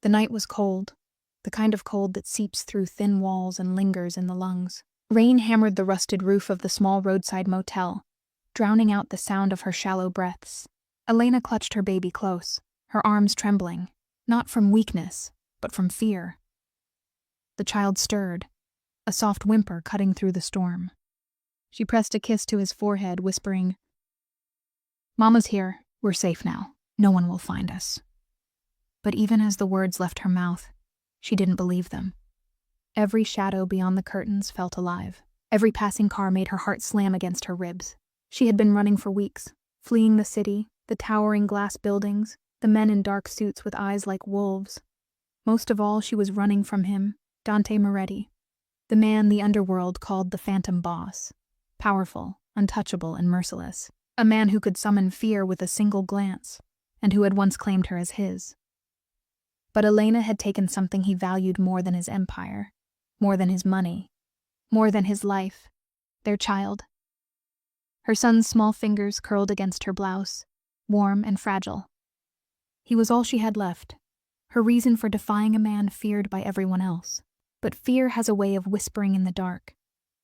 The night was cold, the kind of cold that seeps through thin walls and lingers in the lungs. Rain hammered the rusted roof of the small roadside motel, drowning out the sound of her shallow breaths. Elena clutched her baby close, her arms trembling, not from weakness, but from fear. The child stirred, a soft whimper cutting through the storm. She pressed a kiss to his forehead, whispering, "Mama's here. We're safe now. No one will find us." But even as the words left her mouth, she didn't believe them. Every shadow beyond the curtains felt alive. Every passing car made her heart slam against her ribs. She had been running for weeks, fleeing the city, the towering glass buildings, the men in dark suits with eyes like wolves. Most of all, she was running from him, Dante Moretti, the man the underworld called the Phantom Boss, powerful, untouchable, and merciless, a man who could summon fear with a single glance, and who had once claimed her as his. But Elena had taken something he valued more than his empire, more than his money, more than his life, their child. Her son's small fingers curled against her blouse, warm and fragile. He was all she had left, her reason for defying a man feared by everyone else. But fear has a way of whispering in the dark,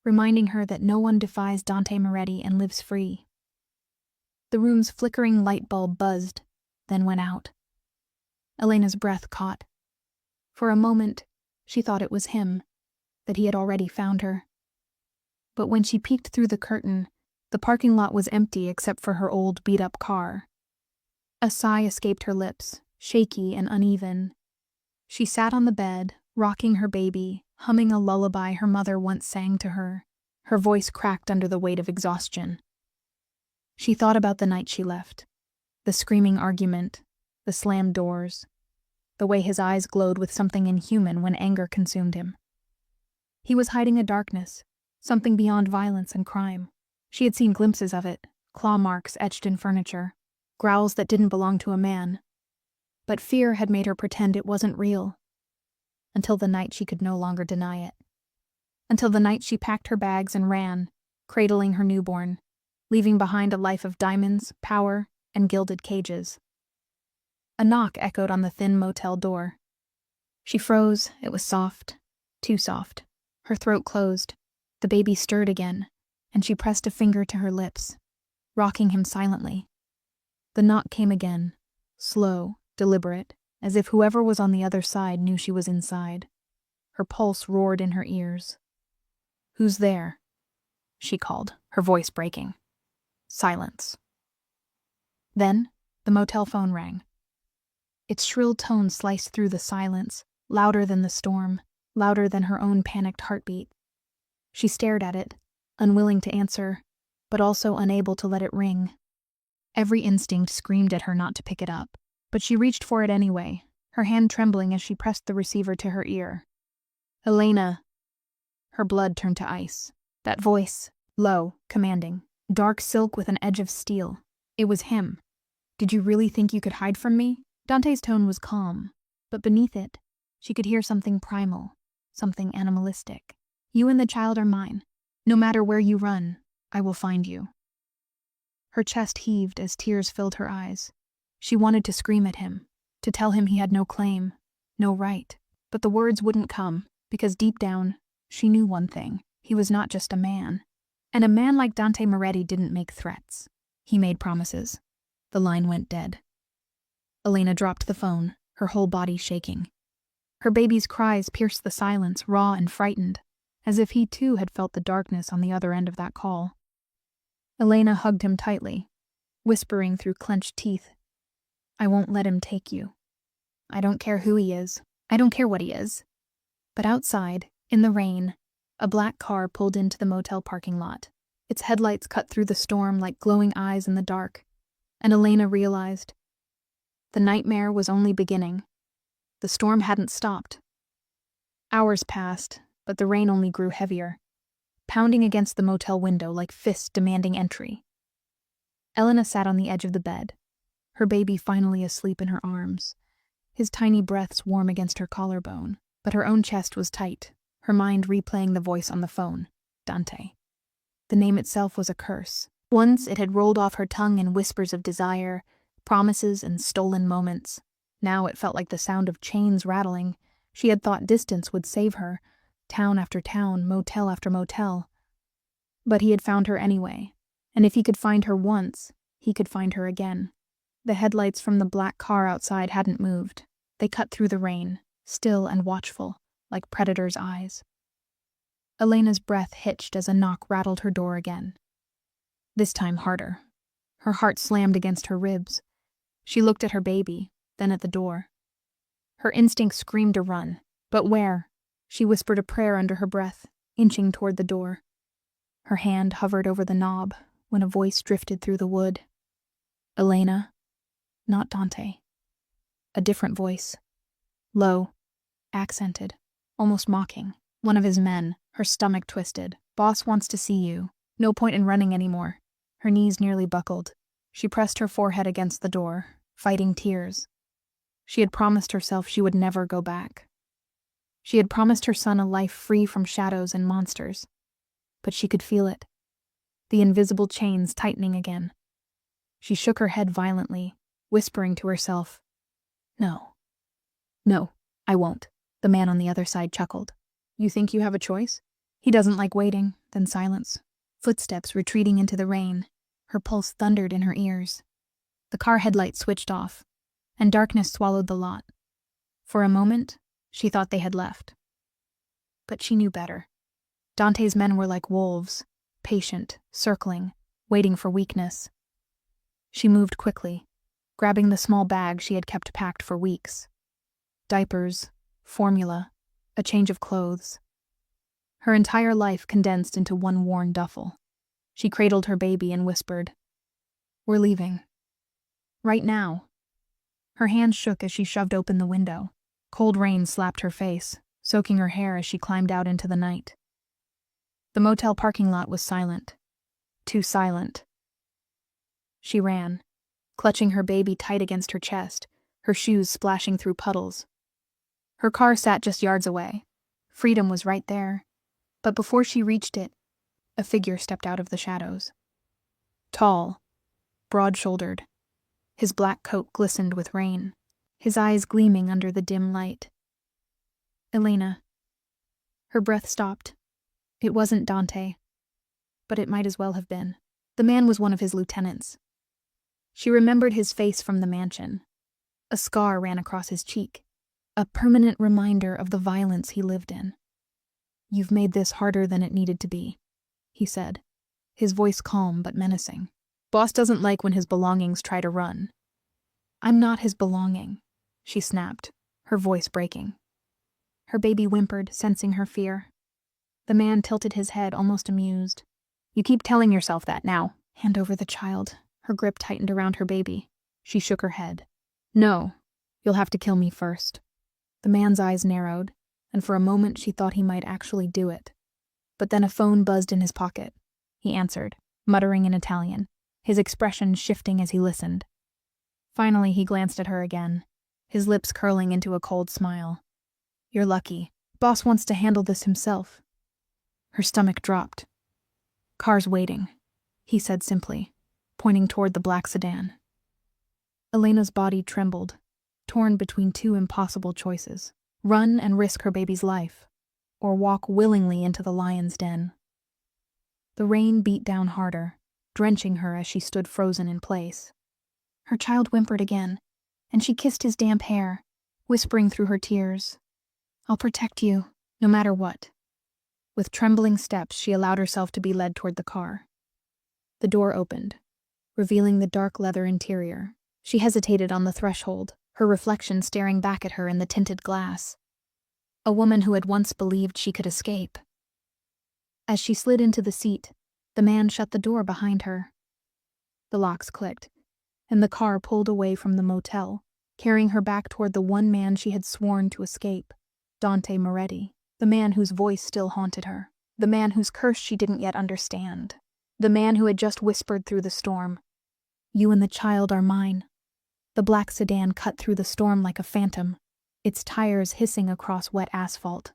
reminding her that no one defies Dante Moretti and lives free. The room's flickering light bulb buzzed, then went out. Elena's breath caught. For a moment, she thought it was him, that he had already found her. But when she peeked through the curtain, the parking lot was empty except for her old beat-up car. A sigh escaped her lips, shaky and uneven. She sat on the bed, rocking her baby, humming a lullaby her mother once sang to her. Her voice cracked under the weight of exhaustion. She thought about the night she left, the screaming argument, the slammed doors, the way his eyes glowed with something inhuman when anger consumed him. He was hiding a darkness, something beyond violence and crime. She had seen glimpses of it, claw marks etched in furniture, growls that didn't belong to a man. But fear had made her pretend it wasn't real, until the night she could no longer deny it. Until the night she packed her bags and ran, cradling her newborn, leaving behind a life of diamonds, power, and gilded cages. A knock echoed on the thin motel door. She froze. It was soft, too soft. Her throat closed. The baby stirred again, and she pressed a finger to her lips, rocking him silently. The knock came again, slow, deliberate, as if whoever was on the other side knew she was inside. Her pulse roared in her ears. "Who's there?" she called, her voice breaking. Silence. Then, the motel phone rang. Its shrill tone sliced through the silence, louder than the storm, louder than her own panicked heartbeat. She stared at it, unwilling to answer, but also unable to let it ring. Every instinct screamed at her not to pick it up, but she reached for it anyway, her hand trembling as she pressed the receiver to her ear. "Elena." Her blood turned to ice. That voice, low, commanding, dark silk with an edge of steel. It was him. "Did you really think you could hide from me?" Dante's tone was calm, but beneath it, she could hear something primal, something animalistic. "You and the child are mine. No matter where you run, I will find you." Her chest heaved as tears filled her eyes. She wanted to scream at him, to tell him he had no claim, no right. But the words wouldn't come, because deep down, she knew one thing. He was not just a man. And a man like Dante Moretti didn't make threats. He made promises. The line went dead. Elena dropped the phone, her whole body shaking. Her baby's cries pierced the silence, raw and frightened, as if he too had felt the darkness on the other end of that call. Elena hugged him tightly, whispering through clenched teeth, "I won't let him take you. I don't care who he is. I don't care what he is." But outside, in the rain, a black car pulled into the motel parking lot. Its headlights cut through the storm like glowing eyes in the dark, and Elena realized the nightmare was only beginning. The storm hadn't stopped. Hours passed, but the rain only grew heavier, pounding against the motel window like fists demanding entry. Elena sat on the edge of the bed, her baby finally asleep in her arms, his tiny breaths warm against her collarbone, but her own chest was tight, her mind replaying the voice on the phone, Dante. The name itself was a curse. Once it had rolled off her tongue in whispers of desire, promises, and stolen moments. Now it felt like the sound of chains rattling. She had thought distance would save her, town after town, motel after motel. But he had found her anyway, and if he could find her once, he could find her again. The headlights from the black car outside hadn't moved. They cut through the rain, still and watchful, like predators' eyes. Elena's breath hitched as a knock rattled her door again. This time harder. Her heart slammed against her ribs. She looked at her baby, then at the door. Her instinct screamed to run, but where? She whispered a prayer under her breath, inching toward the door. Her hand hovered over the knob when a voice drifted through the wood. Elena, not Dante. A different voice. Low, accented, almost mocking. One of his men, her stomach twisted. Boss wants to see you. No point in running anymore. Her knees nearly buckled. She pressed her forehead against the door, fighting tears. She had promised herself she would never go back. She had promised her son a life free from shadows and monsters. But she could feel it. The invisible chains tightening again. She shook her head violently, whispering to herself, No. No, I won't. The man on the other side chuckled. You think you have a choice? He doesn't like waiting, then silence. Footsteps retreating into the rain. Her pulse thundered in her ears. The car headlights switched off, and darkness swallowed the lot. For a moment, she thought they had left. But she knew better. Dante's men were like wolves, patient, circling, waiting for weakness. She moved quickly, grabbing the small bag she had kept packed for weeks. Diapers, formula, a change of clothes. Her entire life condensed into one worn duffel. She cradled her baby and whispered, We're leaving. Right now. Her hand shook as she shoved open the window. Cold rain slapped her face, soaking her hair as she climbed out into the night. The motel parking lot was silent. Too silent. She ran, clutching her baby tight against her chest, her shoes splashing through puddles. Her car sat just yards away. Freedom was right there. But before she reached it, a figure stepped out of the shadows. Tall, broad-shouldered. His black coat glistened with rain, his eyes gleaming under the dim light. Elena. Her breath stopped. It wasn't Dante, but it might as well have been. The man was one of his lieutenants. She remembered his face from the mansion. A scar ran across his cheek, a permanent reminder of the violence he lived in. You've made this harder than it needed to be, he said, his voice calm but menacing. Boss doesn't like when his belongings try to run. I'm not his belonging, she snapped, her voice breaking. Her baby whimpered, sensing her fear. The man tilted his head, almost amused. You keep telling yourself that now. Hand over the child. Her grip tightened around her baby. She shook her head. No, you'll have to kill me first. The man's eyes narrowed, and for a moment she thought he might actually do it. But then a phone buzzed in his pocket. He answered, muttering in Italian, his expression shifting as he listened. Finally he glanced at her again, his lips curling into a cold smile. You're lucky. Boss wants to handle this himself. Her stomach dropped. Car's waiting, he said simply, pointing toward the black sedan. Elena's body trembled, torn between two impossible choices. Run and risk her baby's life, or walk willingly into the lion's den. The rain beat down harder, drenching her as she stood frozen in place. Her child whimpered again, and she kissed his damp hair, whispering through her tears, I'll protect you, no matter what. With trembling steps, she allowed herself to be led toward the car. The door opened, revealing the dark leather interior. She hesitated on the threshold, her reflection staring back at her in the tinted glass. A woman who had once believed she could escape. As she slid into the seat, the man shut the door behind her. The locks clicked, and the car pulled away from the motel, carrying her back toward the one man she had sworn to escape, Dante Moretti, the man whose voice still haunted her, the man whose curse she didn't yet understand, the man who had just whispered through the storm, You and the child are mine. The black sedan cut through the storm like a phantom, its tires hissing across wet asphalt.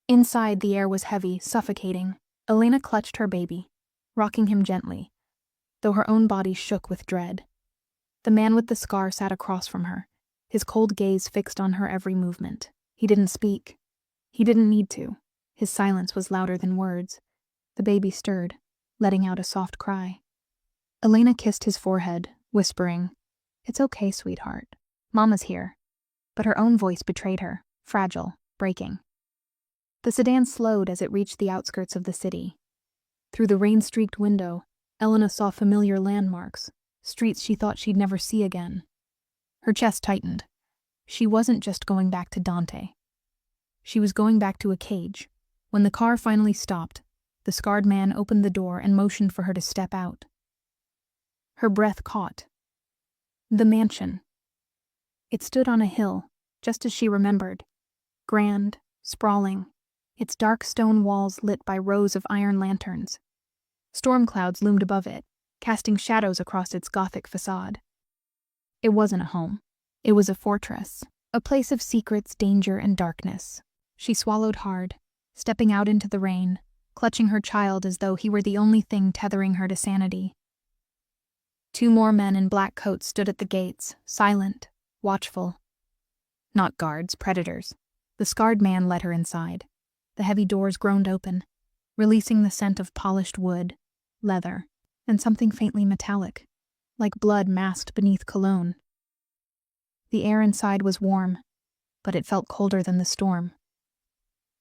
Inside, the air was heavy, suffocating. Elena clutched her baby, rocking him gently, though her own body shook with dread. The man with the scar sat across from her, his cold gaze fixed on her every movement. He didn't speak. He didn't need to. His silence was louder than words. The baby stirred, letting out a soft cry. Elena kissed his forehead, whispering, "It's okay, sweetheart. Mama's here." But her own voice betrayed her, fragile, breaking. The sedan slowed as it reached the outskirts of the city. Through the rain-streaked window, Elena saw familiar landmarks, streets she thought she'd never see again. Her chest tightened. She wasn't just going back to Dante. She was going back to a cage. When the car finally stopped, the scarred man opened the door and motioned for her to step out. Her breath caught. The mansion. It stood on a hill, just as she remembered. Grand, sprawling, its dark stone walls lit by rows of iron lanterns. Storm clouds loomed above it, casting shadows across its Gothic facade. It wasn't a home. It was a fortress, a place of secrets, danger, and darkness. She swallowed hard, stepping out into the rain, clutching her child as though he were the only thing tethering her to sanity. 2 more men in black coats stood at the gates, silent, watchful. Not guards, predators. The scarred man led her inside. The heavy doors groaned open, releasing the scent of polished wood, leather, and something faintly metallic, like blood masked beneath cologne. The air inside was warm, but it felt colder than the storm.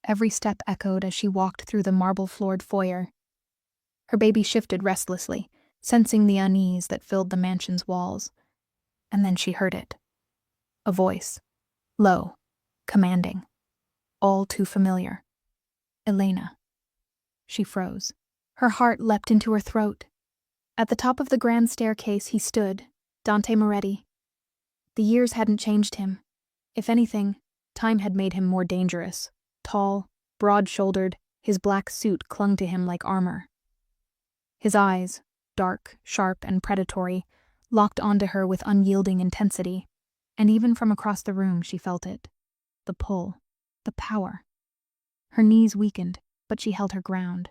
Every step echoed as she walked through the marble-floored foyer. Her baby shifted restlessly, sensing the unease that filled the mansion's walls. And then she heard it. A voice. Low, commanding. All too familiar. Elena. She froze. Her heart leapt into her throat. At the top of the grand staircase he stood, Dante Moretti. The years hadn't changed him. If anything, time had made him more dangerous. Tall, broad-shouldered, his black suit clung to him like armor. His eyes, dark, sharp, and predatory, locked onto her with unyielding intensity, and even from across the room she felt it. The pull, the power. Her knees weakened, but she held her ground.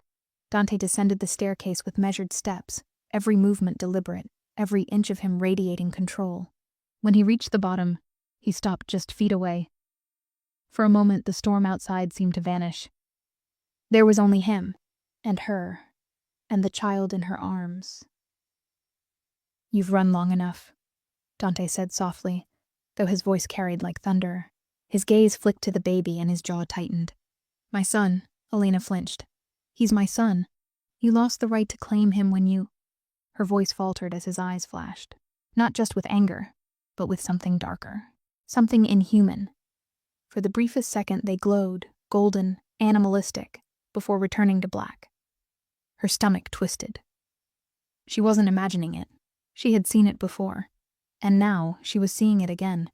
Dante descended the staircase with measured steps, every movement deliberate, every inch of him radiating control. When he reached the bottom, he stopped just feet away. For a moment, the storm outside seemed to vanish. There was only him, and her, and the child in her arms. "You've run long enough," Dante said softly, though his voice carried like thunder. His gaze flicked to the baby and his jaw tightened. "My son," Elena flinched. "He's my son. You lost the right to claim him when you—" Her voice faltered as his eyes flashed, not just with anger, but with something darker, something inhuman. For the briefest second they glowed, golden, animalistic, before returning to black. Her stomach twisted. She wasn't imagining it. She had seen it before, and now she was seeing it again.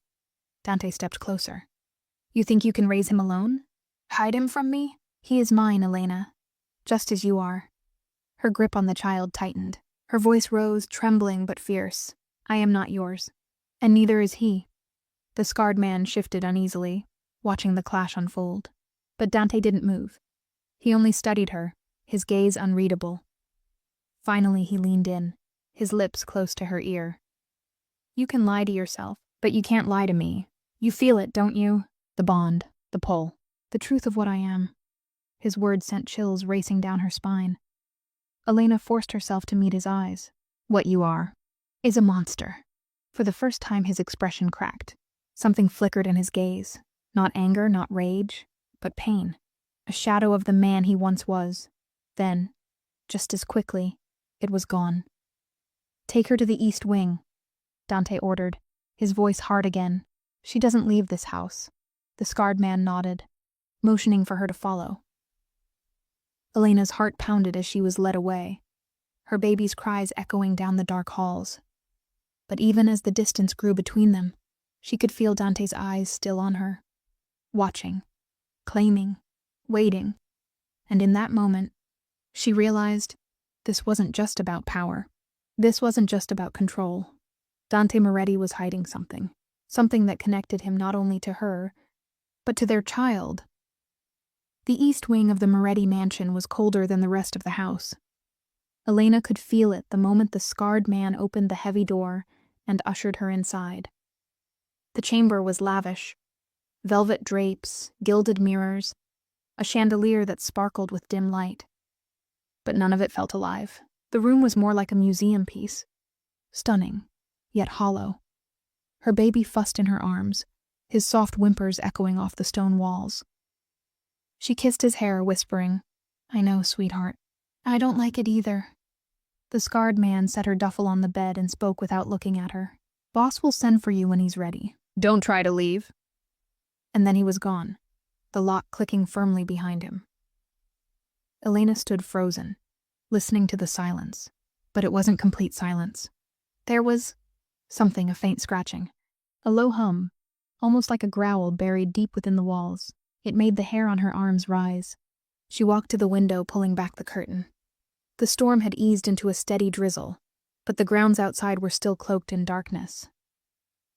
Dante stepped closer. "You think you can raise him alone? Hide him from me? He is mine, Elena, just as you are." Her grip on the child tightened. Her voice rose, trembling but fierce. "I am not yours, and neither is he." The scarred man shifted uneasily, watching the clash unfold. But Dante didn't move. He only studied her, his gaze unreadable. Finally he leaned in, his lips close to her ear. "You can lie to yourself, but you can't lie to me. You feel it, don't you? The bond, the pull, the truth of what I am." His words sent chills racing down her spine. Elena forced herself to meet his eyes. "What you are is a monster." For the first time his expression cracked. Something flickered in his gaze. Not anger, not rage, but pain. A shadow of the man he once was. Then, just as quickly, it was gone. "Take her to the East Wing," Dante ordered, his voice hard again. "She doesn't leave this house." The scarred man nodded, motioning for her to follow. Elena's heart pounded as she was led away, her baby's cries echoing down the dark halls. But even as the distance grew between them, she could feel Dante's eyes still on her, watching, claiming, waiting. And in that moment, she realized this wasn't just about power. This wasn't just about control. Dante Moretti was hiding something that connected him not only to her, but to their child. The east wing of the Moretti mansion was colder than the rest of the house. Elena could feel it the moment the scarred man opened the heavy door and ushered her inside. The chamber was lavish. Velvet drapes, gilded mirrors, a chandelier that sparkled with dim light. But none of it felt alive. The room was more like a museum piece. Stunning, yet hollow. Her baby fussed in her arms, his soft whimpers echoing off the stone walls. She kissed his hair, whispering, "I know, sweetheart. I don't like it either." The scarred man set her duffel on the bed and spoke without looking at her. "Boss will send for you when he's ready. Don't try to leave." And then he was gone, the lock clicking firmly behind him. Elena stood frozen, listening to the silence. But it wasn't complete silence. There was something, a faint scratching. A low hum, almost like a growl buried deep within the walls. It made the hair on her arms rise. She walked to the window, pulling back the curtain. The storm had eased into a steady drizzle, but the grounds outside were still cloaked in darkness.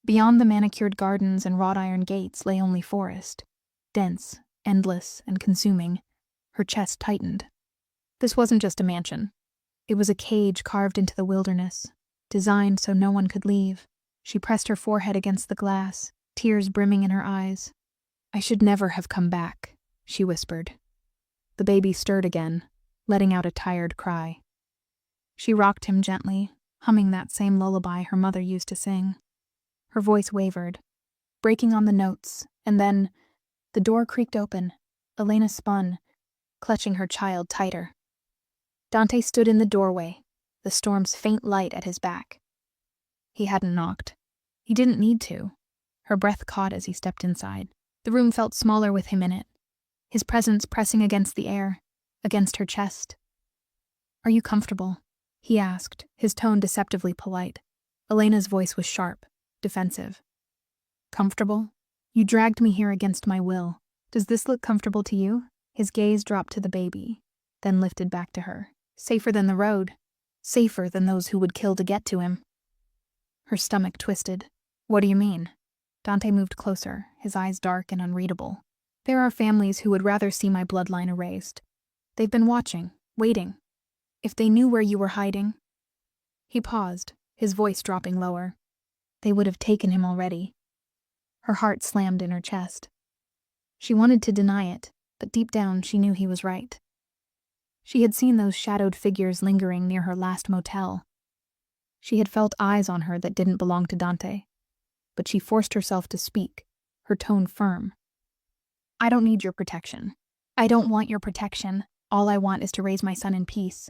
Beyond the manicured gardens and wrought iron gates lay only forest, dense, endless, and consuming. Her chest tightened. This wasn't just a mansion. It was a cage carved into the wilderness, designed so no one could leave. She pressed her forehead against the glass, tears brimming in her eyes. "I should never have come back," she whispered. The baby stirred again, letting out a tired cry. She rocked him gently, humming that same lullaby her mother used to sing. Her voice wavered, breaking on the notes, and then the door creaked open. Elena spun, clutching her child tighter. Dante stood in the doorway, the storm's faint light at his back. He hadn't knocked. He didn't need to. Her breath caught as he stepped inside. The room felt smaller with him in it, his presence pressing against the air, against her chest. "Are you comfortable?" he asked, his tone deceptively polite. Elena's voice was sharp, defensive. "Comfortable? You dragged me here against my will. Does this look comfortable to you?" His gaze dropped to the baby, then lifted back to her. "Safer than the road. Safer than those who would kill to get to him." Her stomach twisted. "What do you mean?" Dante moved closer, his eyes dark and unreadable. "There are families who would rather see my bloodline erased. They've been watching, waiting. If they knew where you were hiding..." He paused, his voice dropping lower. "They would have taken him already." Her heart slammed in her chest. She wanted to deny it, but deep down she knew he was right. She had seen those shadowed figures lingering near her last motel. She had felt eyes on her that didn't belong to Dante. But she forced herself to speak, her tone firm. "I don't need your protection. I don't want your protection. All I want is to raise my son in peace."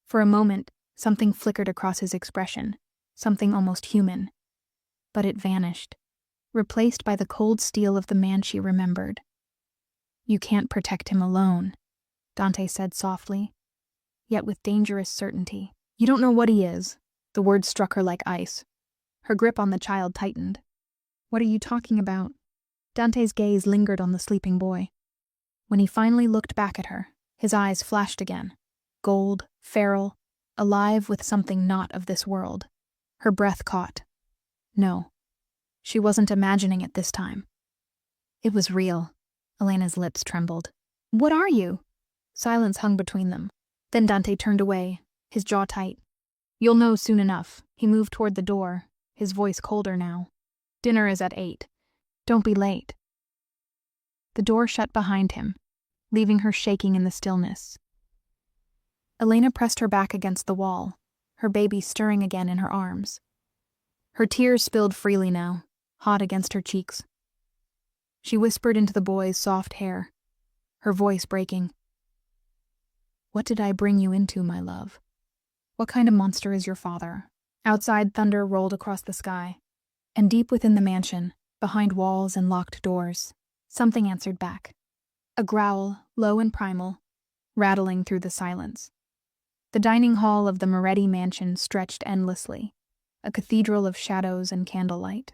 For a moment, something flickered across his expression, something almost human. But it vanished, replaced by the cold steel of the man she remembered. "You can't protect him alone," Dante said softly, yet with dangerous certainty. "You don't know what he is." The words struck her like ice. Her grip on the child tightened. "What are you talking about?" Dante's gaze lingered on the sleeping boy. When he finally looked back at her, his eyes flashed again. Gold, feral, alive with something not of this world. Her breath caught. No, she wasn't imagining it this time. It was real. Elena's lips trembled. "What are you?" Silence hung between them. Then Dante turned away, his jaw tight. "You'll know soon enough." He moved toward the door, his voice colder now. "Dinner is at 8. Don't be late." The door shut behind him, leaving her shaking in the stillness. Elena pressed her back against the wall, her baby stirring again in her arms. Her tears spilled freely now, hot against her cheeks. She whispered into the boy's soft hair, her voice breaking. "What did I bring you into, my love? What kind of monster is your father?" Outside, thunder rolled across the sky, and deep within the mansion, behind walls and locked doors, something answered back. A growl, low and primal, rattling through the silence. The dining hall of the Moretti mansion stretched endlessly, a cathedral of shadows and candlelight.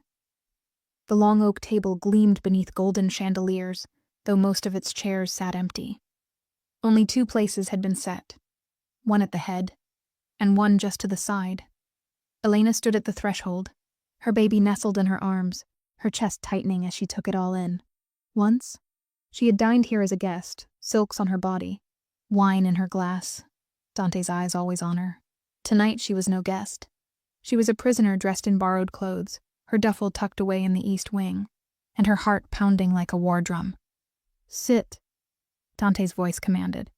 The long oak table gleamed beneath golden chandeliers, though most of its chairs sat empty. Only 2 places had been set, one at the head, and one just to the side. Elena stood at the threshold, her baby nestled in her arms, her chest tightening as she took it all in. Once, she had dined here as a guest, silks on her body, wine in her glass, Dante's eyes always on her. Tonight she was no guest. She was a prisoner dressed in borrowed clothes, her duffel tucked away in the east wing, and her heart pounding like a war drum. "Sit," Dante's voice commanded.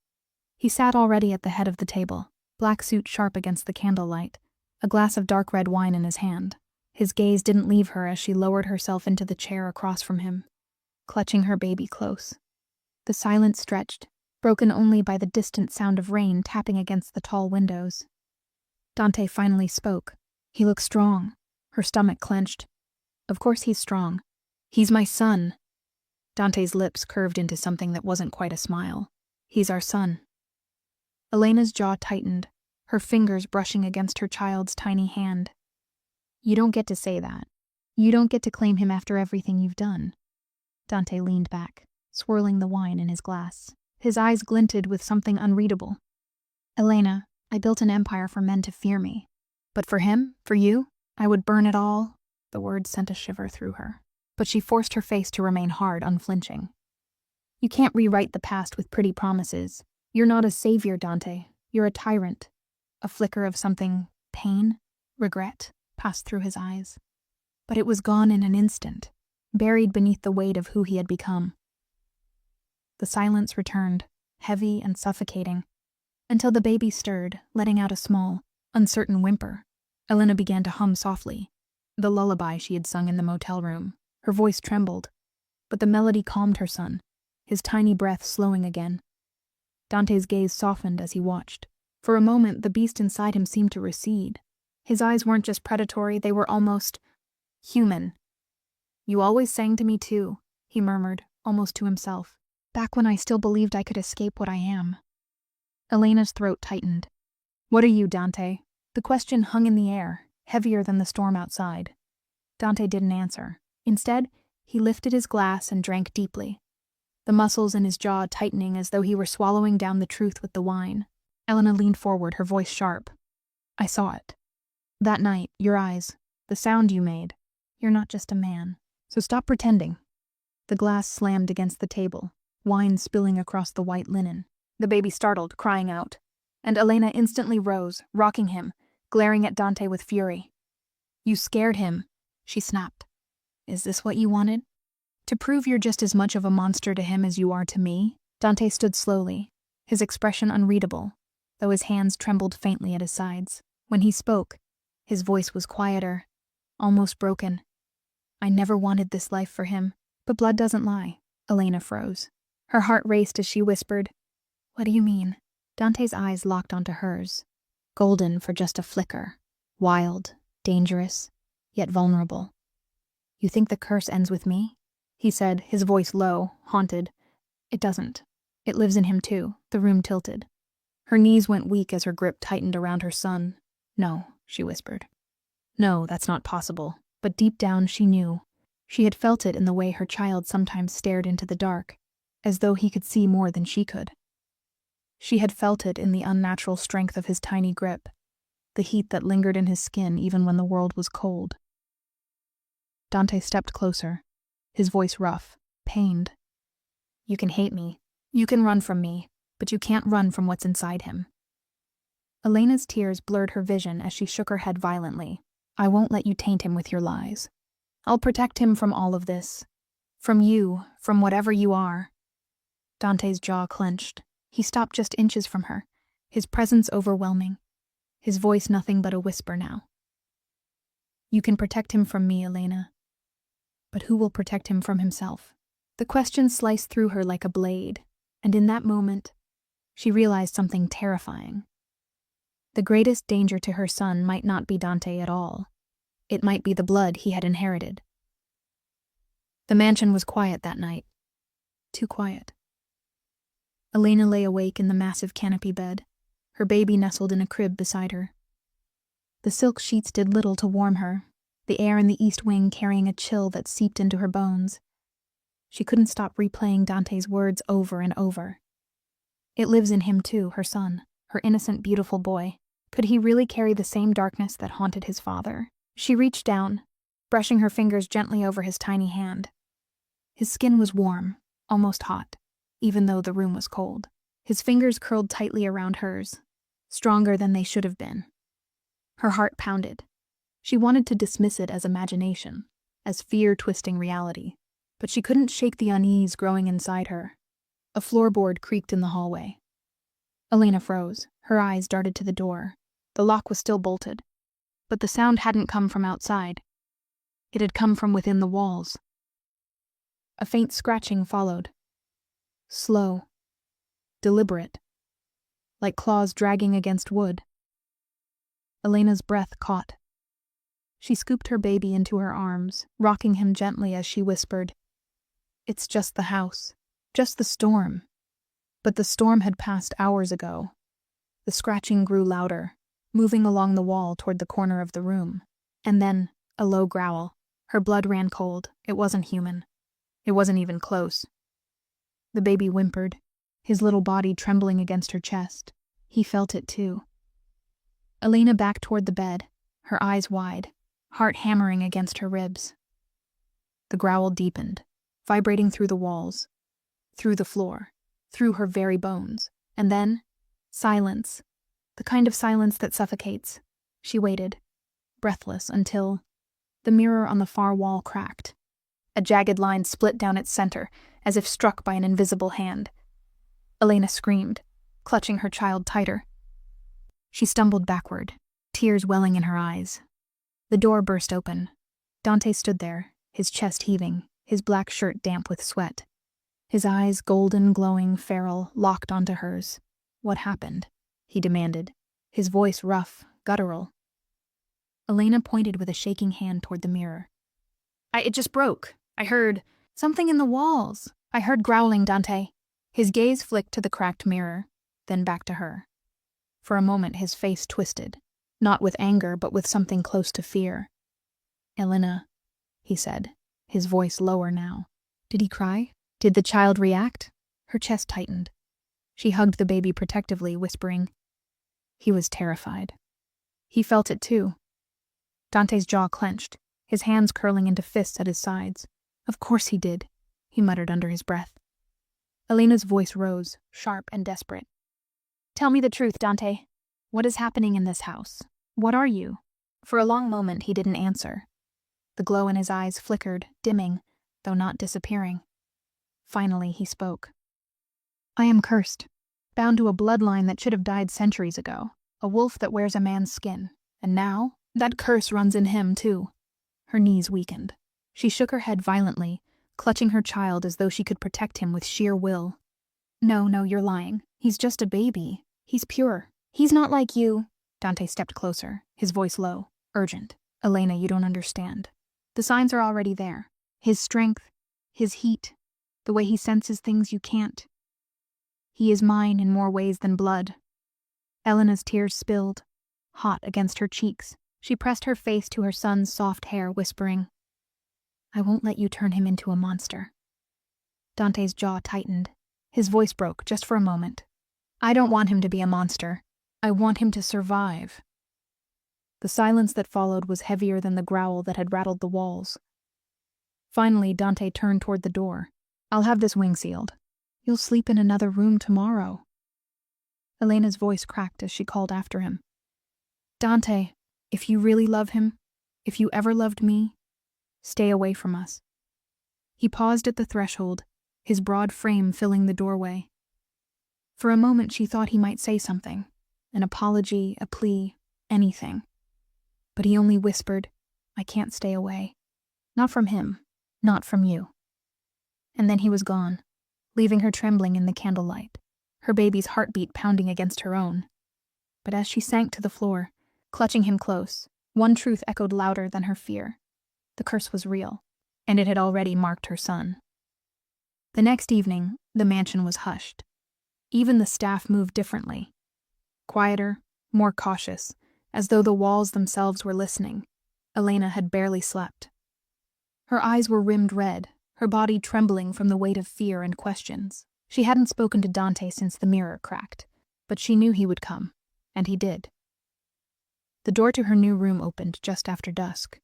He sat already at the head of the table, black suit sharp against the candlelight, a glass of dark red wine in his hand. His gaze didn't leave her as she lowered herself into the chair across from him, clutching her baby close. The silence stretched, broken only by the distant sound of rain tapping against the tall windows. Dante finally spoke. He looked strong. Her stomach clenched. "Of course he's strong. He's my son." Dante's lips curved into something that wasn't quite a smile. "He's our son." Elena's jaw tightened, her fingers brushing against her child's tiny hand. "You don't get to say that. You don't get to claim him after everything you've done." Dante leaned back, swirling the wine in his glass. His eyes glinted with something unreadable. "Elena, I built an empire for men to fear me. But for him, for you, I would burn it all." The words sent a shiver through her, but she forced her face to remain hard, unflinching. "You can't rewrite the past with pretty promises. You're not a savior, Dante. You're a tyrant." A flicker of something, pain, regret, passed through his eyes. But it was gone in an instant, buried beneath the weight of who he had become. The silence returned, heavy and suffocating, until the baby stirred, letting out a small, uncertain whimper. Elena began to hum softly, the lullaby she had sung in the motel room. Her voice trembled, but the melody calmed her son, his tiny breath slowing again. Dante's gaze softened as he watched. For a moment, the beast inside him seemed to recede. His eyes weren't just predatory, they were almost human. "You always sang to me too," he murmured, almost to himself, "back when I still believed I could escape what I am." Elena's throat tightened. "What are you, Dante?" The question hung in the air, heavier than the storm outside. Dante didn't answer. Instead, he lifted his glass and drank deeply, the muscles in his jaw tightening as though he were swallowing down the truth with the wine. Elena leaned forward, her voice sharp. "I saw it. That night, your eyes, the sound you made. You're not just a man. So stop pretending." The glass slammed against the table, wine spilling across the white linen. The baby startled, crying out, and Elena instantly rose, rocking him, glaring at Dante with fury. "You scared him," she snapped. "Is this what you wanted? To prove you're just as much of a monster to him as you are to me?" Dante stood slowly, his expression unreadable, though his hands trembled faintly at his sides. When he spoke, his voice was quieter, almost broken. "I never wanted this life for him, but blood doesn't lie." Elena froze. Her heart raced as she whispered, "What do you mean?" Dante's eyes locked onto hers, golden for just a flicker, wild, dangerous, yet vulnerable. "You think the curse ends with me?" he said, his voice low, haunted. "It doesn't. It lives in him too." The room tilted. Her knees went weak as her grip tightened around her son. "No," she whispered. "No, that's not possible." But deep down she knew. She had felt it in the way her child sometimes stared into the dark, as though he could see more than she could. She had felt it in the unnatural strength of his tiny grip, the heat that lingered in his skin even when the world was cold. Dante stepped closer, his voice rough, pained. "You can hate me. You can run from me, but you can't run from what's inside him." Elena's tears blurred her vision as she shook her head violently. "I won't let you taint him with your lies. I'll protect him from all of this. From you, from whatever you are." Dante's jaw clenched. He stopped just inches from her, his presence overwhelming, his voice nothing but a whisper now. "You can protect him from me, Elena. But who will protect him from himself?" The question sliced through her like a blade, and in that moment, she realized something terrifying. The greatest danger to her son might not be Dante at all. It might be the blood he had inherited. The mansion was quiet that night. Too quiet. Elena lay awake in the massive canopy bed, her baby nestled in a crib beside her. The silk sheets did little to warm her, the air in the east wing carrying a chill that seeped into her bones. She couldn't stop replaying Dante's words over and over. It lives in him too, her son, her innocent, beautiful boy. Could he really carry the same darkness that haunted his father? She reached down, brushing her fingers gently over his tiny hand. His skin was warm, almost hot, even though the room was cold. His fingers curled tightly around hers, stronger than they should have been. Her heart pounded. She wanted to dismiss it as imagination, as fear-twisting reality, but she couldn't shake the unease growing inside her. A floorboard creaked in the hallway. Elena froze. Her eyes darted to the door. The lock was still bolted, but the sound hadn't come from outside. It had come from within the walls. A faint scratching followed. Slow, deliberate, like claws dragging against wood. Elena's breath caught. She scooped her baby into her arms, rocking him gently as she whispered, "It's just the house, just the storm." But the storm had passed hours ago. The scratching grew louder, moving along the wall toward the corner of the room. And then, a low growl. Her blood ran cold. It wasn't human. It wasn't even close. The baby whimpered, his little body trembling against her chest. He felt it too. Elena backed toward the bed, her eyes wide, heart hammering against her ribs. The growl deepened, vibrating through the walls, through the floor, through her very bones. And then, silence. The kind of silence that suffocates. She waited, breathless, until the mirror on the far wall cracked. A jagged line split down its center, as if struck by an invisible hand. Elena screamed, clutching her child tighter. She stumbled backward, tears welling in her eyes. The door burst open. Dante stood there, his chest heaving, his black shirt damp with sweat. His eyes, golden, glowing, feral, locked onto hers. "What happened?" he demanded, his voice rough, guttural. Elena pointed with a shaking hand toward the mirror. It just broke. I heard something in the walls. I heard growling, Dante." His gaze flicked to the cracked mirror, then back to her. For a moment his face twisted, not with anger but with something close to fear. "Elena," he said, his voice lower now. Did he cry? Did the child react? Her chest tightened. She hugged the baby protectively, whispering. He was terrified. He felt it too. Dante's jaw clenched, his hands curling into fists at his sides. "Of course he did," he muttered under his breath. Elena's voice rose, sharp and desperate. "Tell me the truth, Dante. What is happening in this house? What are you?" For a long moment he didn't answer. The glow in his eyes flickered, dimming, though not disappearing. Finally he spoke. "I am cursed, bound to a bloodline that should have died centuries ago, a wolf that wears a man's skin, and now that curse runs in him too." Her knees weakened. She shook her head violently, clutching her child as though she could protect him with sheer will. No, you're lying. He's just a baby. He's pure. He's not like you." Dante stepped closer, his voice low, urgent. "Elena, you don't understand. The signs are already there. His strength, his heat, the way he senses things you can't. He is mine in more ways than blood." Elena's tears spilled, hot against her cheeks. She pressed her face to her son's soft hair, whispering, "I won't let you turn him into a monster." Dante's jaw tightened. His voice broke just for a moment. "I don't want him to be a monster. I want him to survive." The silence that followed was heavier than the growl that had rattled the walls. Finally, Dante turned toward the door. "I'll have this wing sealed. You'll sleep in another room tomorrow." Elena's voice cracked as she called after him. "Dante, if you really love him, if you ever loved me, stay away from us." He paused at the threshold, his broad frame filling the doorway. For a moment she thought he might say something, an apology, a plea, anything. But he only whispered, "I can't stay away. Not from him, not from you." And then he was gone, leaving her trembling in the candlelight, her baby's heartbeat pounding against her own. But as she sank to the floor, clutching him close, one truth echoed louder than her fear. The curse was real, and it had already marked her son. The next evening, the mansion was hushed. Even the staff moved differently. Quieter, more cautious, as though the walls themselves were listening. Elena had barely slept. Her eyes were rimmed red, her body trembling from the weight of fear and questions. She hadn't spoken to Dante since the mirror cracked, but she knew he would come, and he did. The door to her new room opened just after dusk.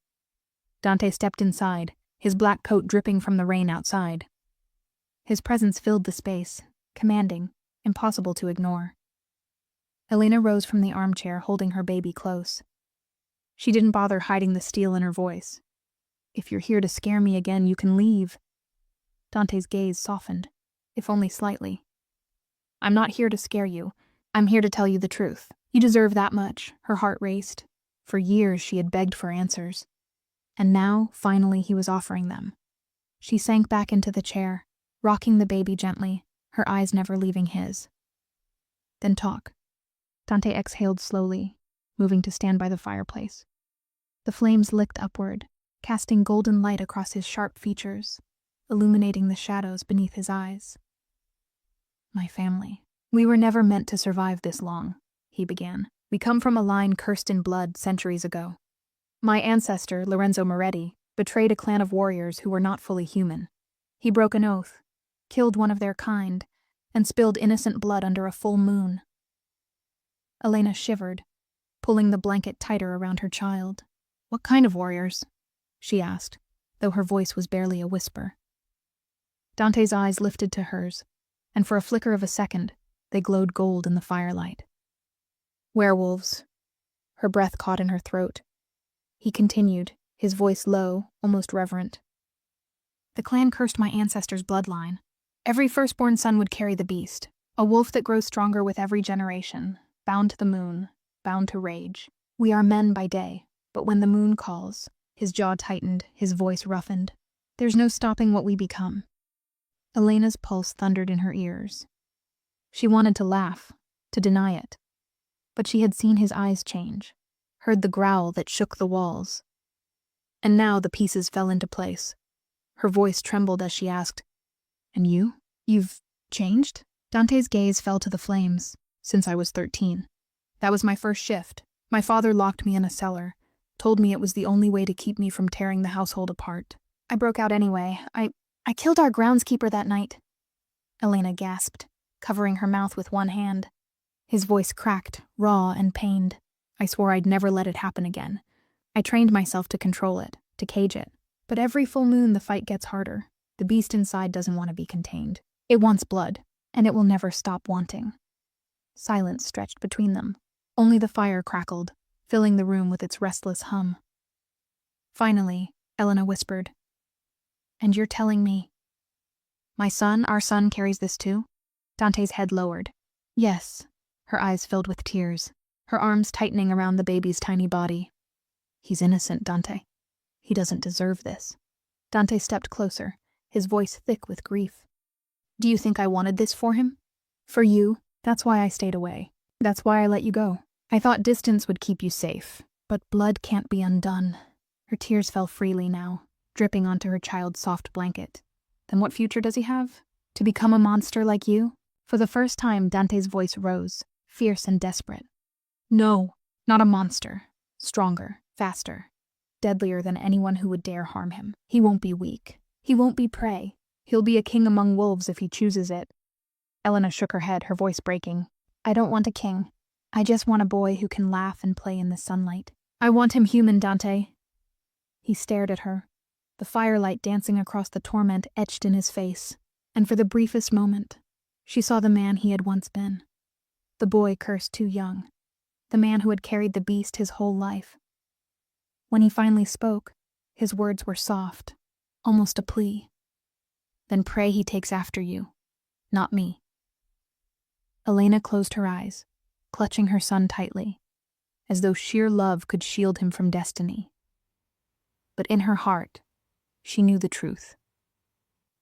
Dante stepped inside, his black coat dripping from the rain outside. His presence filled the space, commanding, impossible to ignore. Elena rose from the armchair, holding her baby close. She didn't bother hiding the steel in her voice. "If you're here to scare me again, you can leave." Dante's gaze softened, if only slightly. "I'm not here to scare you. I'm here to tell you the truth. You deserve that much." Her heart raced. For years she had begged for answers. And now, finally, he was offering them. She sank back into the chair, rocking the baby gently, her eyes never leaving his. "Then talk." Dante exhaled slowly, moving to stand by the fireplace. The flames licked upward, casting golden light across his sharp features, illuminating the shadows beneath his eyes. "My family. We were never meant to survive this long," he began. "We come from a line cursed in blood centuries ago. My ancestor, Lorenzo Moretti, betrayed a clan of warriors who were not fully human. He broke an oath, killed one of their kind, and spilled innocent blood under a full moon." Elena shivered, pulling the blanket tighter around her child. "What kind of warriors?" she asked, though her voice was barely a whisper. Dante's eyes lifted to hers, and for a flicker of a second, they glowed gold in the firelight. "Werewolves." Her breath caught in her throat. He continued, his voice low, almost reverent. "The clan cursed my ancestors' bloodline. Every firstborn son would carry the beast, a wolf that grows stronger with every generation, bound to the moon, bound to rage. We are men by day, but when the moon calls," his jaw tightened, his voice roughened, "there's no stopping what we become." Elena's pulse thundered in her ears. She wanted to laugh, to deny it. But she had seen his eyes change, heard the growl that shook the walls. And now the pieces fell into place. Her voice trembled as she asked, "And you? You've changed?" Dante's gaze fell to the flames. "Since I was 13. That was my first shift. My father locked me in a cellar, told me it was the only way to keep me from tearing the household apart. I broke out anyway. I killed our groundskeeper that night." Elena gasped, covering her mouth with one hand. His voice cracked, raw and pained. "I swore I'd never let it happen again. I trained myself to control it, to cage it. But every full moon the fight gets harder. The beast inside doesn't want to be contained. It wants blood, and it will never stop wanting." Silence stretched between them. Only the fire crackled, filling the room with its restless hum. Finally, Elena whispered, "And you're telling me our son carries this too?" Dante's head lowered. "Yes." Her eyes filled with tears, her arms tightening around the baby's tiny body. "He's innocent, Dante. He doesn't deserve this." Dante stepped closer, his voice thick with grief. "Do you think I wanted this for him? For you? That's why I stayed away. That's why I let you go. I thought distance would keep you safe, but blood can't be undone." Her tears fell freely now, dripping onto her child's soft blanket. "Then what future does he have? To become a monster like you?" For the first time, Dante's voice rose, fierce and desperate. "No, not a monster. Stronger, faster, deadlier than anyone who would dare harm him. He won't be weak. He won't be prey. He'll be a king among wolves if he chooses it." Elena shook her head, her voice breaking. "I don't want a king. I just want a boy who can laugh and play in the sunlight. I want him human, Dante." He stared at her, the firelight dancing across the torment etched in his face, and for the briefest moment, she saw the man he had once been. The boy cursed too young, the man who had carried the beast his whole life. When he finally spoke, his words were soft, almost a plea. "Then pray he takes after you, not me." Elena closed her eyes, clutching her son tightly, as though sheer love could shield him from destiny. But in her heart, she knew the truth.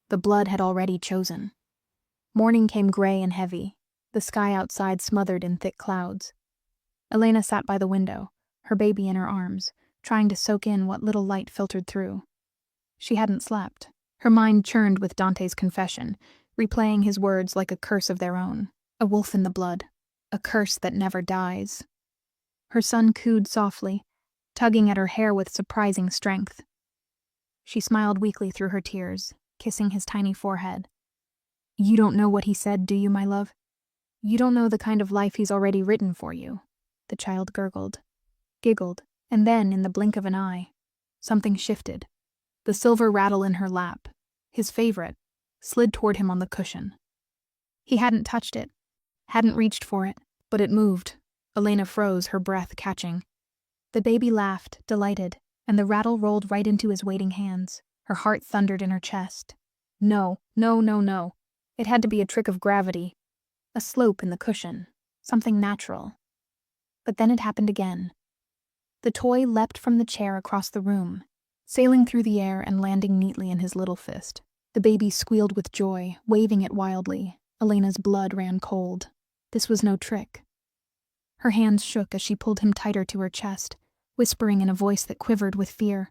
The blood had already chosen. Morning came gray and heavy, the sky outside smothered in thick clouds. Elena sat by the window, her baby in her arms, trying to soak in what little light filtered through. She hadn't slept. Her mind churned with Dante's confession, replaying his words like a curse of their own. A wolf in the blood, a curse that never dies. Her son cooed softly, tugging at her hair with surprising strength. She smiled weakly through her tears, kissing his tiny forehead. "You don't know what he said, do you, my love? You don't know the kind of life he's already written for you." The child giggled, and then, in the blink of an eye, something shifted. The silver rattle in her lap, his favorite, slid toward him on the cushion. He hadn't touched it, hadn't reached for it, but it moved. Elena froze, her breath catching. The baby laughed, delighted, and the rattle rolled right into his waiting hands. Her heart thundered in her chest. No, no, no, no. It had to be a trick of gravity. A slope in the cushion. Something natural. But then it happened again. The toy leapt from the chair across the room, sailing through the air and landing neatly in his little fist. The baby squealed with joy, waving it wildly. Elena's blood ran cold. This was no trick. Her hands shook as she pulled him tighter to her chest, whispering in a voice that quivered with fear.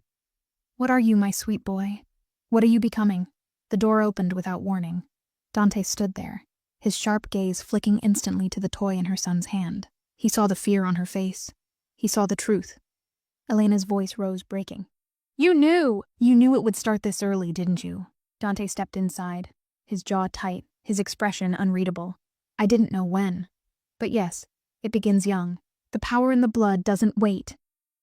"What are you, my sweet boy? What are you becoming?" The door opened without warning. Dante stood there, his sharp gaze flicking instantly to the toy in her son's hand. He saw the fear on her face. He saw the truth. Elena's voice rose, breaking. You knew it would start this early, didn't you?" Dante stepped inside, his jaw tight, his expression unreadable. "I didn't know when. But yes, it begins young. The power in the blood doesn't wait."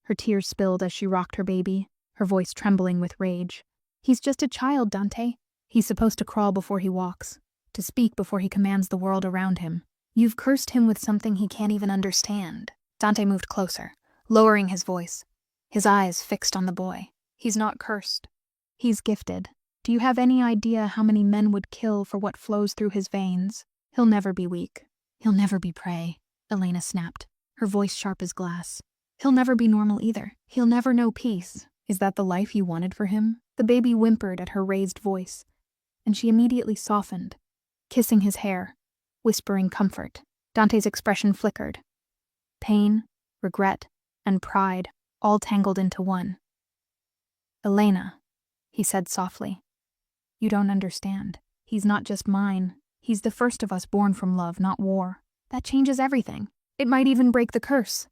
Her tears spilled as she rocked her baby, her voice trembling with rage. "He's just a child, Dante. He's supposed to crawl before he walks, to speak before he commands the world around him. You've cursed him with something he can't even understand." Dante moved closer, lowering his voice, his eyes fixed on the boy. "He's not cursed. He's gifted. Do you have any idea how many men would kill for what flows through his veins? He'll never be weak. He'll never be prey," Elena snapped, her voice sharp as glass. "He'll never be normal either. He'll never know peace. Is that the life you wanted for him?" The baby whimpered at her raised voice, and she immediately softened, kissing his hair, whispering comfort. Dante's expression flickered. Pain, regret, and pride all tangled into one. "Elena," he said softly, "you don't understand. He's not just mine. He's the first of us born from love, not war. That changes everything. It might even break the curse."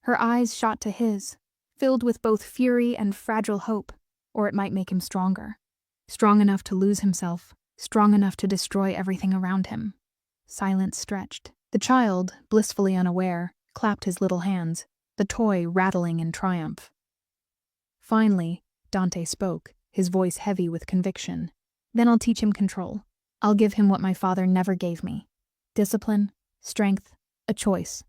Her eyes shot to his, filled with both fury and fragile hope, or it might make him stronger. Strong enough to lose himself, strong enough to destroy everything around him. Silence stretched. The child, blissfully unaware, clapped his little hands, the toy rattling in triumph. Finally, Dante spoke, his voice heavy with conviction. "Then I'll teach him control. I'll give him what my father never gave me. Discipline, strength, a choice."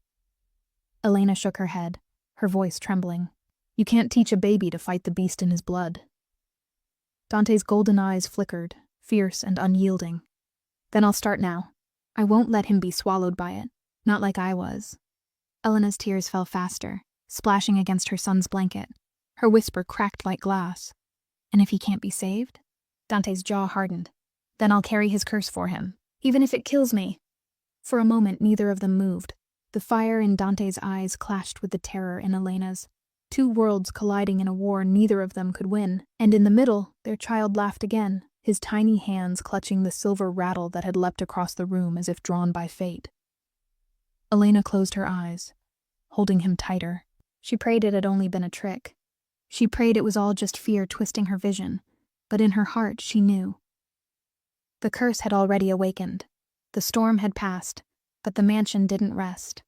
Elena shook her head, her voice trembling. "You can't teach a baby to fight the beast in his blood." Dante's golden eyes flickered, fierce and unyielding. "Then I'll start now. I won't let him be swallowed by it, not like I was." Elena's tears fell faster, splashing against her son's blanket. Her whisper cracked like glass. "And if he can't be saved?" Dante's jaw hardened. "Then I'll carry his curse for him, even if it kills me." For a moment, neither of them moved. The fire in Dante's eyes clashed with the terror in Elena's. Two worlds colliding in a war neither of them could win. And in the middle, their child laughed again, his tiny hands clutching the silver rattle that had leapt across the room as if drawn by fate. Elena closed her eyes, holding him tighter. She prayed it had only been a trick. She prayed it was all just fear twisting her vision, but in her heart she knew. The curse had already awakened. The storm had passed, but the mansion didn't rest.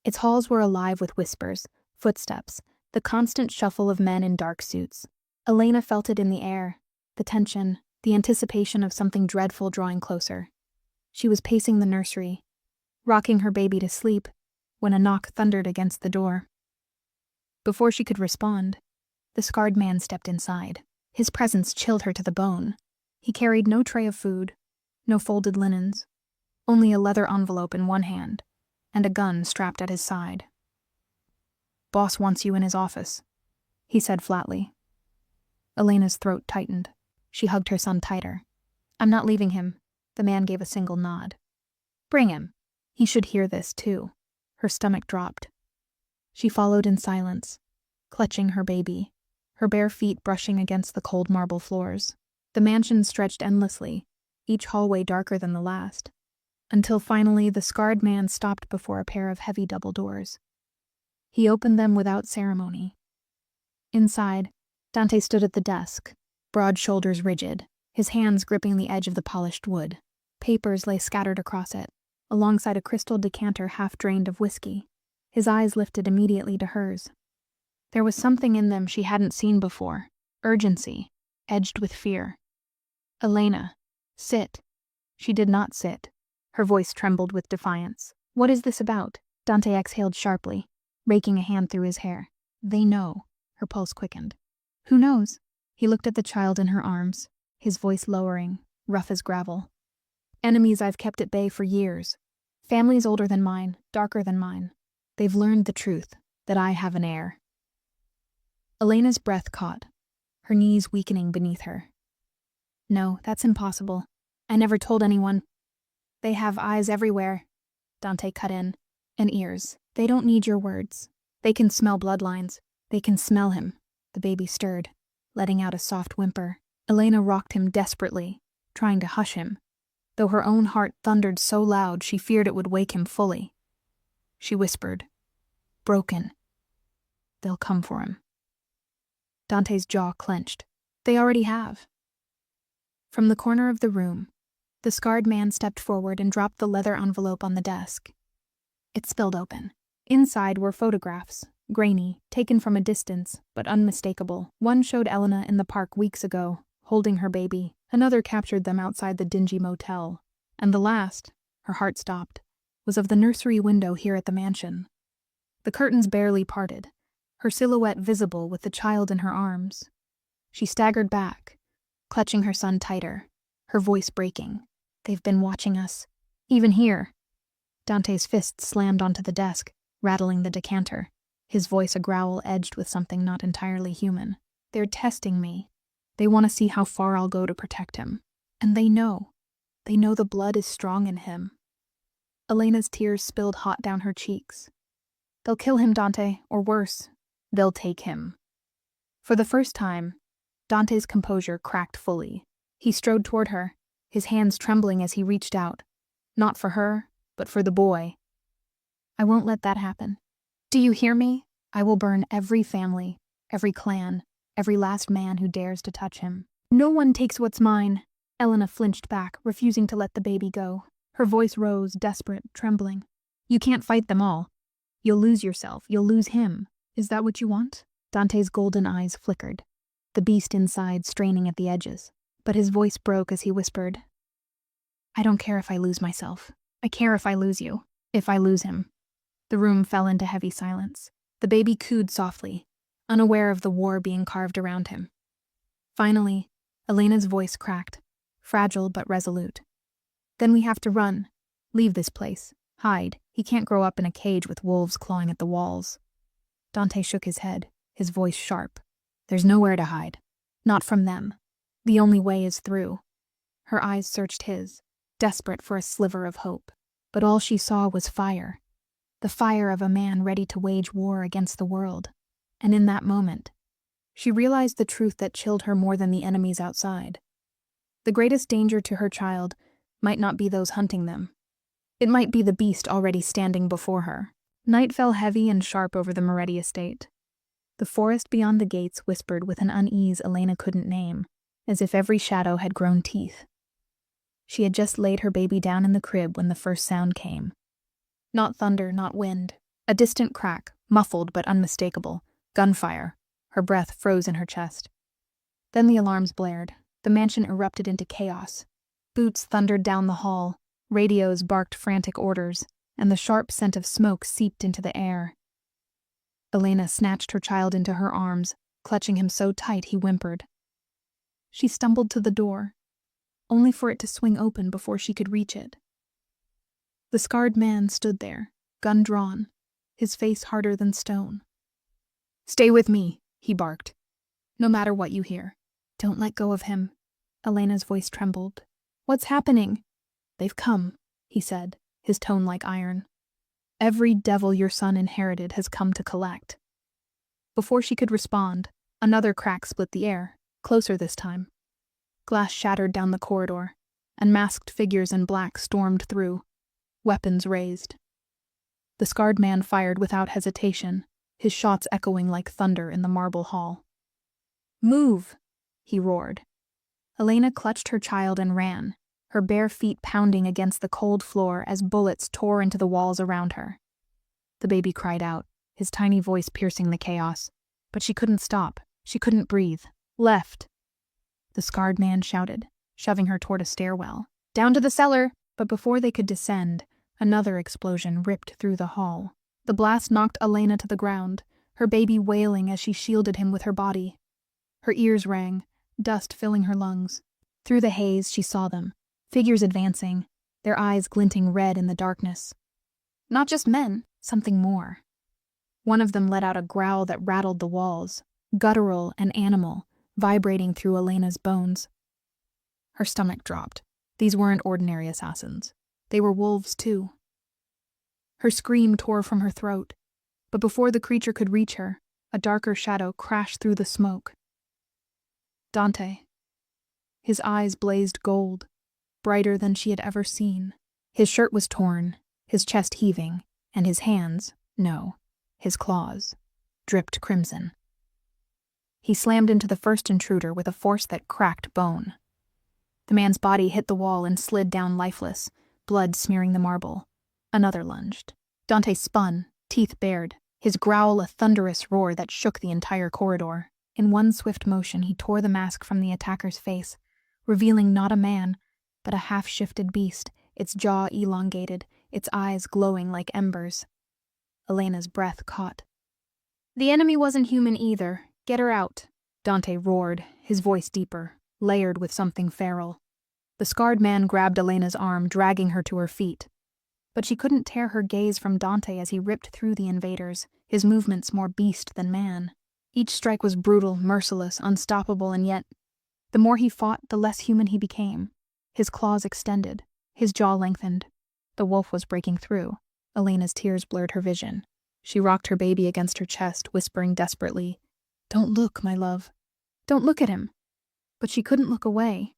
Its halls were alive with whispers, footsteps, the constant shuffle of men in dark suits. Elena felt it in the air, the tension, the anticipation of something dreadful drawing closer. She was pacing the nursery, rocking her baby to sleep, when a knock thundered against the door. Before she could respond, the scarred man stepped inside. His presence chilled her to the bone. He carried no tray of food, no folded linens, only a leather envelope in one hand, and a gun strapped at his side. "Boss wants you in his office," he said flatly. Elena's throat tightened. She hugged her son tighter. "I'm not leaving him." The man gave a single nod. "Bring him. He should hear this, too." Her stomach dropped. She followed in silence, clutching her baby, her bare feet brushing against the cold marble floors. The mansion stretched endlessly, each hallway darker than the last, until finally the scarred man stopped before a pair of heavy double doors. He opened them without ceremony. Inside, Dante stood at the desk, broad shoulders rigid, his hands gripping the edge of the polished wood. Papers lay scattered across it, alongside a crystal decanter half drained of whiskey. His eyes lifted immediately to hers. There was something in them she hadn't seen before, urgency, edged with fear. "Elena, sit." She did not sit. Her voice trembled with defiance. "What is this about?" Dante exhaled sharply, raking a hand through his hair. They know. Her pulse quickened. Who knows? He looked at the child in her arms, his voice lowering, rough as gravel. Enemies I've kept at bay for years. Families older than mine, darker than mine. They've learned the truth, that I have an heir. Elena's breath caught, her knees weakening beneath her. No, that's impossible. I never told anyone. They have eyes everywhere, Dante cut in, and ears. They don't need your words. They can smell bloodlines. They can smell him. The baby stirred, letting out a soft whimper. Elena rocked him desperately, trying to hush him, though her own heart thundered so loud she feared it would wake him fully. She whispered, "Broken. They'll come for him." Dante's jaw clenched. They already have. From the corner of the room, the scarred man stepped forward and dropped the leather envelope on the desk. It spilled open. Inside were photographs, grainy, taken from a distance, but unmistakable. One showed Elena in the park weeks ago, holding her baby. Another captured them outside the dingy motel. And the last, her heart stopped, was of the nursery window here at the mansion. The curtains barely parted, her silhouette visible with the child in her arms. She staggered back, clutching her son tighter, her voice breaking. They've been watching us. Even here. Dante's fist slammed onto the desk, rattling the decanter, his voice a growl edged with something not entirely human. They're testing me. They want to see how far I'll go to protect him. And they know. They know the blood is strong in him. Elena's tears spilled hot down her cheeks. They'll kill him, Dante, or worse, they'll take him. For the first time, Dante's composure cracked fully. He strode toward her, his hands trembling as he reached out. Not for her, but for the boy. I won't let that happen. Do you hear me? I will burn every family, every clan, every last man who dares to touch him. No one takes what's mine. Elena flinched back, refusing to let the baby go. Her voice rose, desperate, trembling. You can't fight them all. You'll lose yourself. You'll lose him. Is that what you want? Dante's golden eyes flickered, the beast inside straining at the edges. But his voice broke as he whispered, I don't care if I lose myself. I care if I lose you. If I lose him. The room fell into heavy silence. The baby cooed softly, unaware of the war being carved around him. Finally, Elena's voice cracked, fragile but resolute. Then we have to run. Leave this place. Hide. He can't grow up in a cage with wolves clawing at the walls. Dante shook his head, his voice sharp. There's nowhere to hide. Not from them. The only way is through. Her eyes searched his, desperate for a sliver of hope. But all she saw was fire. The fire of a man ready to wage war against the world. And in that moment, she realized the truth that chilled her more than the enemies outside. The greatest danger to her child might not be those hunting them. It might be the beast already standing before her. Night fell heavy and sharp over the Moretti estate. The forest beyond the gates whispered with an unease Elena couldn't name, as if every shadow had grown teeth. She had just laid her baby down in the crib when the first sound came. Not thunder, not wind. A distant crack, muffled but unmistakable. Gunfire. Her breath froze in her chest. Then the alarms blared. The mansion erupted into chaos. Boots thundered down the hall. Radios barked frantic orders, and the sharp scent of smoke seeped into the air. Elena snatched her child into her arms, clutching him so tight he whimpered. She stumbled to the door, only for it to swing open before she could reach it. The scarred man stood there, gun drawn, his face harder than stone. Stay with me, he barked. No matter what you hear. Don't let go of him. Elena's voice trembled. What's happening? They've come, he said, his tone like iron. Every devil your son inherited has come to collect. Before she could respond, another crack split the air, closer this time. Glass shattered down the corridor, and masked figures in black stormed through, weapons raised. The scarred man fired without hesitation, his shots echoing like thunder in the marble hall. Move, he roared. Elena clutched her child and ran, her bare feet pounding against the cold floor as bullets tore into the walls around her. The baby cried out, his tiny voice piercing the chaos. But she couldn't stop. She couldn't breathe. Left. The scarred man shouted, shoving her toward a stairwell. Down to the cellar! But before they could descend, another explosion ripped through the hall. The blast knocked Elena to the ground, her baby wailing as she shielded him with her body. Her ears rang, dust filling her lungs. Through the haze, she saw them, figures advancing, their eyes glinting red in the darkness. Not just men, something more. One of them let out a growl that rattled the walls, guttural and animal, vibrating through Elena's bones. Her stomach dropped. These weren't ordinary assassins. They were wolves, too. Her scream tore from her throat, but before the creature could reach her, a darker shadow crashed through the smoke. Dante. His eyes blazed gold, brighter than she had ever seen. His shirt was torn, his chest heaving, and his hands, no, his claws, dripped crimson. He slammed into the first intruder with a force that cracked bone. The man's body hit the wall and slid down lifeless, blood smearing the marble. Another lunged. Dante spun, teeth bared, his growl a thunderous roar that shook the entire corridor. In one swift motion, he tore the mask from the attacker's face, revealing not a man, but a half-shifted beast, its jaw elongated, its eyes glowing like embers. Elena's breath caught. The enemy wasn't human either. Get her out, Dante roared, his voice deeper, layered with something feral. The scarred man grabbed Elena's arm, dragging her to her feet. But she couldn't tear her gaze from Dante as he ripped through the invaders, his movements more beast than man. Each strike was brutal, merciless, unstoppable, and yet, the more he fought, the less human he became. His claws extended, his jaw lengthened. The wolf was breaking through. Elena's tears blurred her vision. She rocked her baby against her chest, whispering desperately, "Don't look, my love. Don't look at him." But she couldn't look away.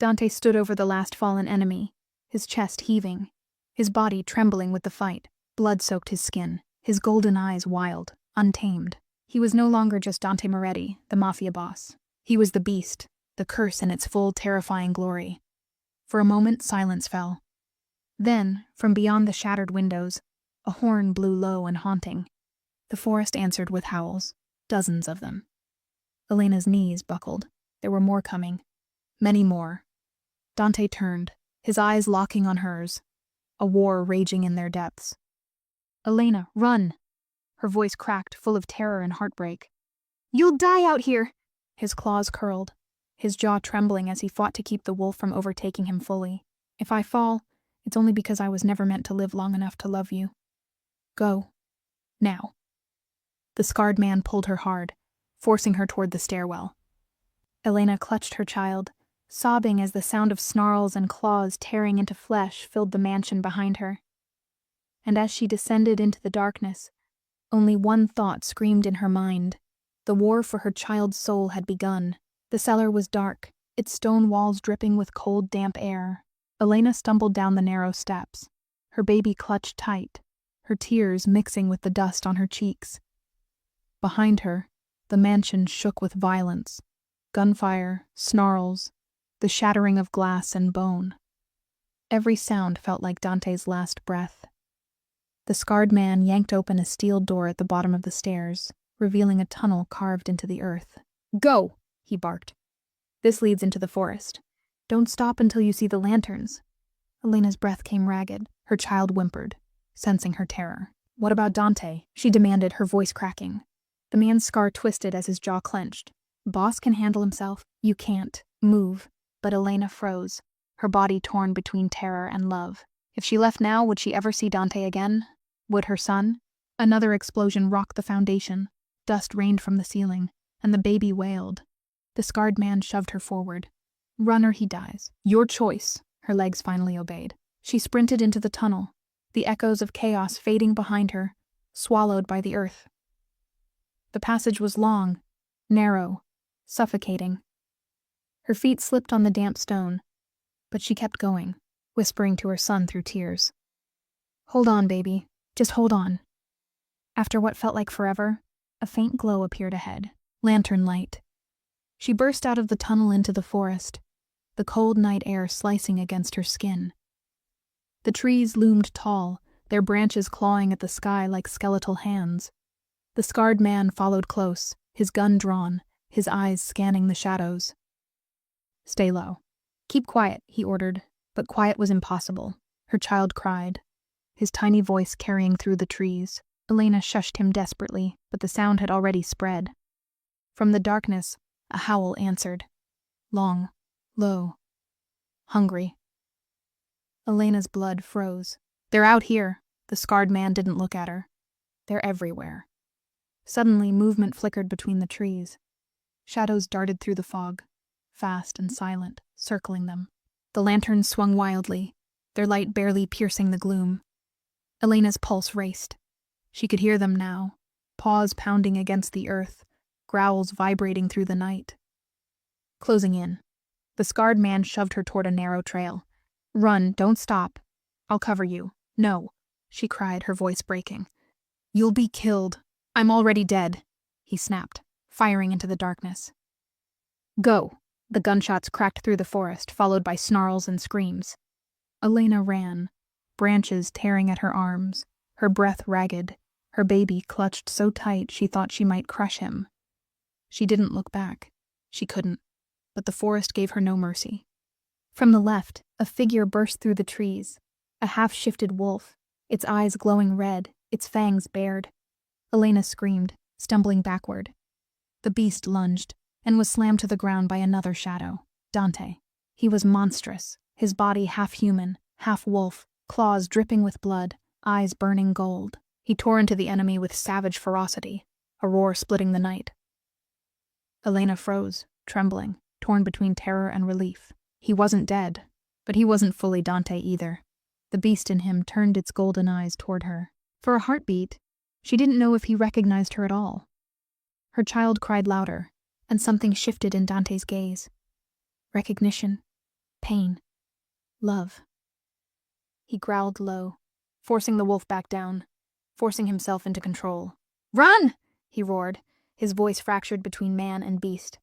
Dante stood over the last fallen enemy, his chest heaving, his body trembling with the fight. Blood soaked his skin, his golden eyes wild, untamed. He was no longer just Dante Moretti, the mafia boss. He was the beast, the curse in its full, terrifying glory. For a moment, silence fell. Then, from beyond the shattered windows, a horn blew low and haunting. The forest answered with howls, dozens of them. Elena's knees buckled. There were more coming. Many more. Dante turned, his eyes locking on hers, a war raging in their depths. "Elena, run!" Her voice cracked, full of terror and heartbreak. "You'll die out here!" His claws curled, his jaw trembling as he fought to keep the wolf from overtaking him fully. "If I fall, it's only because I was never meant to live long enough to love you. Go. Now." The scarred man pulled her hard, forcing her toward the stairwell. Elena clutched her child, sobbing as the sound of snarls and claws tearing into flesh filled the mansion behind her. And as she descended into the darkness, only one thought screamed in her mind. The war for her child's soul had begun. The cellar was dark, its stone walls dripping with cold, damp air. Elena stumbled down the narrow steps, her baby clutched tight, her tears mixing with the dust on her cheeks. Behind her, the mansion shook with violence. Gunfire, snarls, the shattering of glass and bone. Every sound felt like Dante's last breath. The scarred man yanked open a steel door at the bottom of the stairs, revealing a tunnel carved into the earth. "Go!" he barked. "This leads into the forest. Don't stop until you see the lanterns." Elena's breath came ragged. Her child whimpered, sensing her terror. "What about Dante?" she demanded, her voice cracking. The man's scar twisted as his jaw clenched. "Boss can handle himself. You can't. Move." But Elena froze, her body torn between terror and love. If she left now, would she ever see Dante again? Would her son? Another explosion rocked the foundation. Dust rained from the ceiling, and the baby wailed. The scarred man shoved her forward. "Run or he dies. Your choice." Her legs finally obeyed. She sprinted into the tunnel, the echoes of chaos fading behind her, swallowed by the earth. The passage was long, narrow, suffocating. Her feet slipped on the damp stone, but she kept going, whispering to her son through tears. "Hold on, baby. Just hold on." After what felt like forever, a faint glow appeared ahead. Lantern light. She burst out of the tunnel into the forest, the cold night air slicing against her skin. The trees loomed tall, their branches clawing at the sky like skeletal hands. The scarred man followed close, his gun drawn, his eyes scanning the shadows. "Stay low. Keep quiet," he ordered, but quiet was impossible. Her child cried, his tiny voice carrying through the trees. Elena shushed him desperately, but the sound had already spread. From the darkness, a howl answered. Long, low, hungry. Elena's blood froze. They're out here. The scarred man didn't look at her. They're everywhere. Suddenly, movement flickered between the trees. Shadows darted through the fog, fast and silent, circling them. The lanterns swung wildly, their light barely piercing the gloom. Elena's pulse raced. She could hear them now, paws pounding against the earth, growls vibrating through the night. Closing in, the scarred man shoved her toward a narrow trail. Run, don't stop. I'll cover you. No, she cried, her voice breaking. You'll be killed. I'm already dead, he snapped, firing into the darkness. Go. The gunshots cracked through the forest, followed by snarls and screams. Elena ran, branches tearing at her arms, her breath ragged, her baby clutched so tight she thought she might crush him. She didn't look back. She couldn't, but the forest gave her no mercy. From the left, a figure burst through the trees, a half-shifted wolf, its eyes glowing red, its fangs bared. Elena screamed, stumbling backward. The beast lunged, and was slammed to the ground by another shadow, Dante. He was monstrous, his body half-human, half-wolf, claws dripping with blood, eyes burning gold. He tore into the enemy with savage ferocity, a roar splitting the night. Elena froze, trembling, torn between terror and relief. He wasn't dead, but he wasn't fully Dante either. The beast in him turned its golden eyes toward her. For a heartbeat, she didn't know if he recognized her at all. Her child cried louder, and something shifted in Dante's gaze. Recognition, pain, love. He growled low, forcing the wolf back down, forcing himself into control. Run! He roared, his voice fractured between man and beast.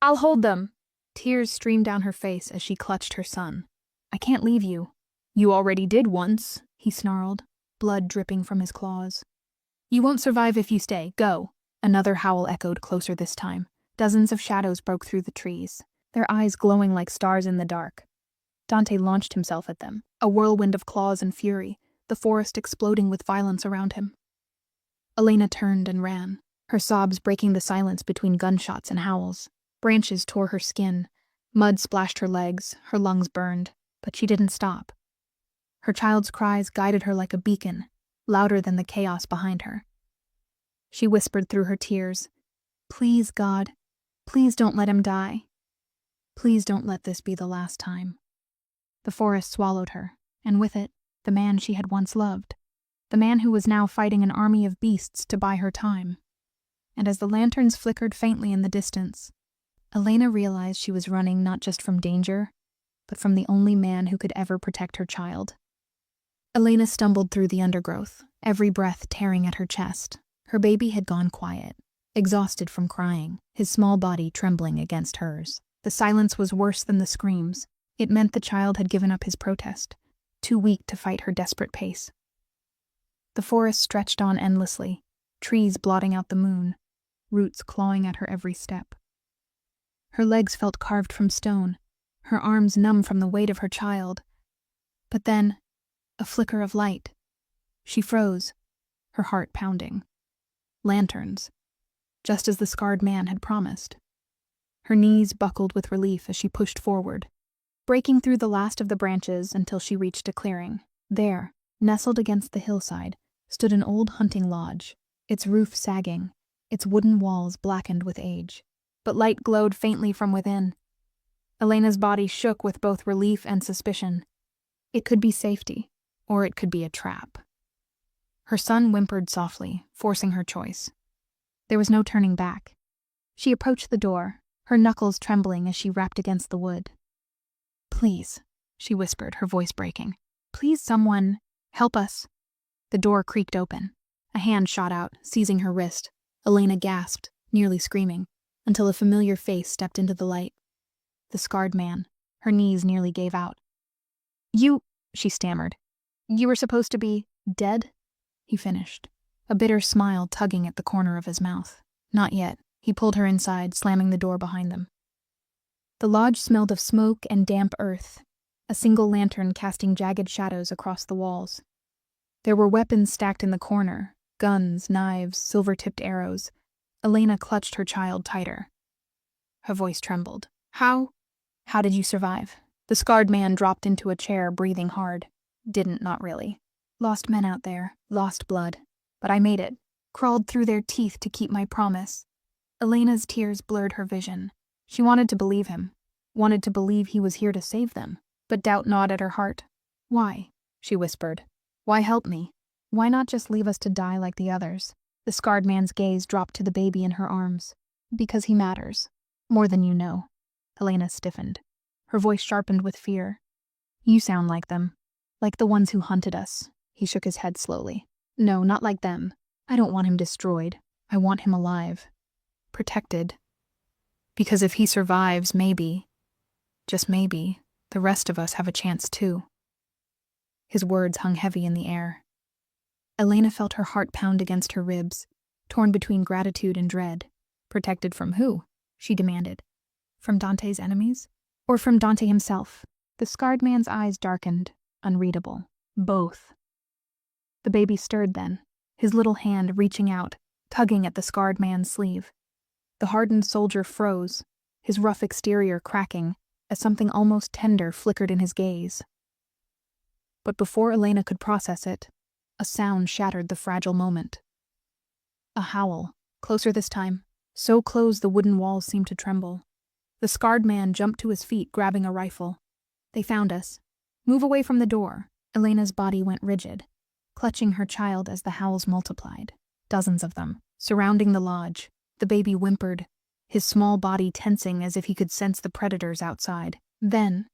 I'll hold them. Tears streamed down her face as she clutched her son. I can't leave you. You already did once, he snarled, blood dripping from his claws. You won't survive if you stay. Go. Another howl echoed closer this time. Dozens of shadows broke through the trees, their eyes glowing like stars in the dark. Dante launched himself at them, a whirlwind of claws and fury, the forest exploding with violence around him. Elena turned and ran, her sobs breaking the silence between gunshots and howls. Branches tore her skin, mud splashed her legs, her lungs burned, but she didn't stop. Her child's cries guided her like a beacon, louder than the chaos behind her. She whispered through her tears, Please, God, please don't let him die. Please don't let this be the last time. The forest swallowed her, and with it, the man she had once loved, the man who was now fighting an army of beasts to buy her time. And as the lanterns flickered faintly in the distance, Elena realized she was running not just from danger, but from the only man who could ever protect her child. Elena stumbled through the undergrowth, every breath tearing at her chest. Her baby had gone quiet, exhausted from crying, his small body trembling against hers. The silence was worse than the screams. It meant the child had given up his protest, too weak to fight her desperate pace. The forest stretched on endlessly, trees blotting out the moon, roots clawing at her every step. Her legs felt carved from stone, her arms numb from the weight of her child. But then, a flicker of light. She froze, her heart pounding. Lanterns, just as the scarred man had promised. Her knees buckled with relief as she pushed forward, breaking through the last of the branches until she reached a clearing. There, nestled against the hillside, stood an old hunting lodge, its roof sagging, its wooden walls blackened with age. But light glowed faintly from within. Elena's body shook with both relief and suspicion. It could be safety, or it could be a trap. Her son whimpered softly, forcing her choice. There was no turning back. She approached the door, her knuckles trembling as she rapped against the wood. Please, she whispered, her voice breaking. Please, someone, help us. The door creaked open. A hand shot out, seizing her wrist. Elena gasped, nearly screaming, until a familiar face stepped into the light. The scarred man. Her knees nearly gave out. You, she stammered. You were supposed to be dead? He finished, a bitter smile tugging at the corner of his mouth. Not yet. He pulled her inside, slamming the door behind them. The lodge smelled of smoke and damp earth, a single lantern casting jagged shadows across the walls. There were weapons stacked in the corner, Guns, knives, silver-tipped arrows. Elena clutched her child tighter. Her voice trembled. How did you survive? The scarred man dropped into a chair, breathing hard. Didn't, not really. Lost men out there, lost blood. But I made it. Crawled through their teeth to keep my promise. Elena's tears blurred her vision. She wanted to believe him. Wanted to believe he was here to save them. But doubt gnawed at her heart. Why? She whispered. Why help me? Why not just leave us to die like the others? The scarred man's gaze dropped to the baby in her arms. Because he matters. More than you know. Elena stiffened. Her voice sharpened with fear. You sound like them. Like the ones who hunted us. He shook his head slowly. No, not like them. I don't want him destroyed. I want him alive. Protected. Because if he survives, maybe, just maybe, the rest of us have a chance too. His words hung heavy in the air. Elena felt her heart pound against her ribs, torn between gratitude and dread. Protected from who? She demanded. From Dante's enemies? Or from Dante himself? The scarred man's eyes darkened, unreadable. Both. The baby stirred then, his little hand reaching out, tugging at the scarred man's sleeve. The hardened soldier froze, his rough exterior cracking, as something almost tender flickered in his gaze. But before Elena could process it, a sound shattered the fragile moment. A howl, closer this time, so close the wooden walls seemed to tremble. The scarred man jumped to his feet, grabbing a rifle. They found us. Move away from the door. Elena's body went rigid, clutching her child as the howls multiplied. Dozens of them, surrounding the lodge. The baby whimpered, his small body tensing as if he could sense the predators outside. Then,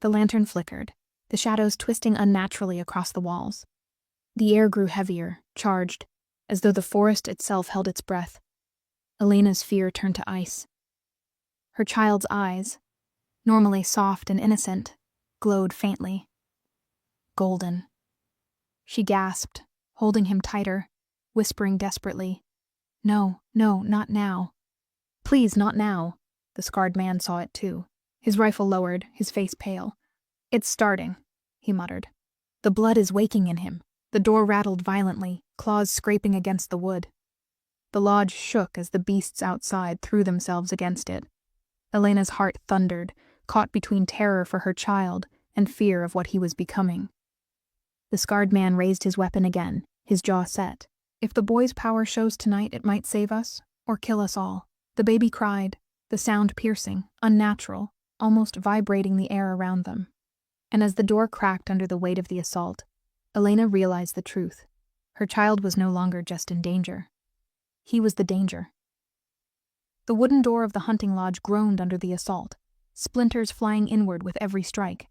the lantern flickered, the shadows twisting unnaturally across the walls. The air grew heavier, charged, as though the forest itself held its breath. Elena's fear turned to ice. Her child's eyes, normally soft and innocent, glowed faintly. Golden. She gasped, holding him tighter, whispering desperately, No, not now. Please, not now. The scarred man saw it too, his rifle lowered, his face pale. It's starting, he muttered. The blood is waking in him. The door rattled violently, claws scraping against the wood. The lodge shook as the beasts outside threw themselves against it. Elena's heart thundered, caught between terror for her child and fear of what he was becoming. The scarred man raised his weapon again, his jaw set. If the boy's power shows tonight, it might save us, or kill us all. The baby cried, the sound piercing, unnatural, almost vibrating the air around them. And as the door cracked under the weight of the assault, Elena realized the truth. Her child was no longer just in danger. He was the danger. The wooden door of the hunting lodge groaned under the assault, splinters flying inward with every strike.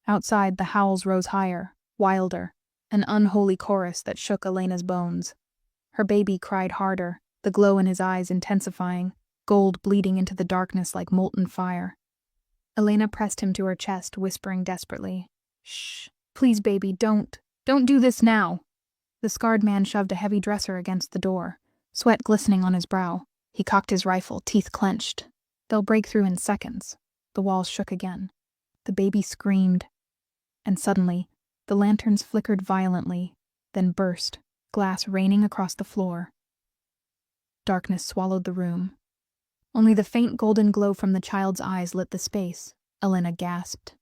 Outside, the howls rose higher, wilder, an unholy chorus that shook Elena's bones. Her baby cried harder, the glow in his eyes intensifying, gold bleeding into the darkness like molten fire. Elena pressed him to her chest, whispering desperately, Shh, please, baby, don't do this now. The scarred man shoved a heavy dresser against the door, sweat glistening on his brow. He cocked his rifle, teeth clenched. They'll break through in seconds. The walls shook again. The baby screamed. And suddenly, the lanterns flickered violently, then burst, glass raining across the floor. Darkness swallowed the room. Only the faint golden glow from the child's eyes lit the space. Elena gasped.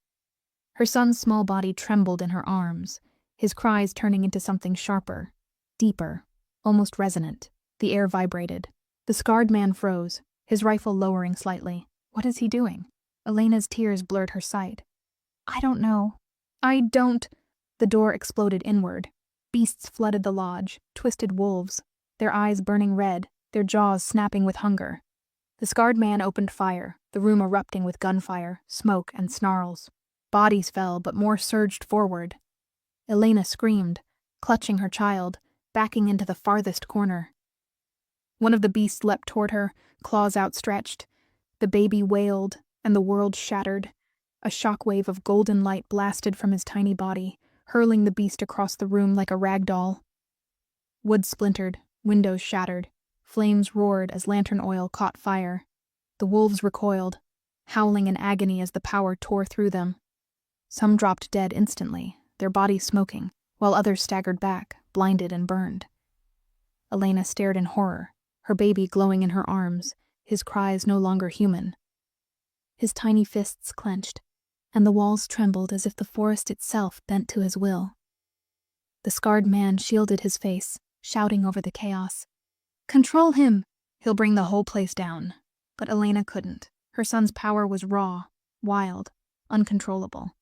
Her son's small body trembled in her arms, his cries turning into something sharper, deeper, almost resonant. The air vibrated. The scarred man froze, his rifle lowering slightly. What is he doing? Elena's tears blurred her sight. I don't know. The door exploded inward. Beasts flooded the lodge, twisted wolves, their eyes burning red, their jaws snapping with hunger. The scarred man opened fire, the room erupting with gunfire, smoke, and snarls. Bodies fell, but more surged forward. Elena screamed, clutching her child, backing into the farthest corner. One of the beasts leapt toward her, claws outstretched. The baby wailed, and the world shattered. A shockwave of golden light blasted from his tiny body, hurling the beast across the room like a rag doll. Wood splintered, windows shattered. Flames roared as lantern oil caught fire. The wolves recoiled, howling in agony as the power tore through them. Some dropped dead instantly, their bodies smoking, while others staggered back, blinded and burned. Elena stared in horror, her baby glowing in her arms, his cries no longer human. His tiny fists clenched, and the walls trembled as if the forest itself bent to his will. The scarred man shielded his face, shouting over the chaos. "Control him! He'll bring the whole place down." But Elena couldn't. Her son's power was raw, wild, uncontrollable.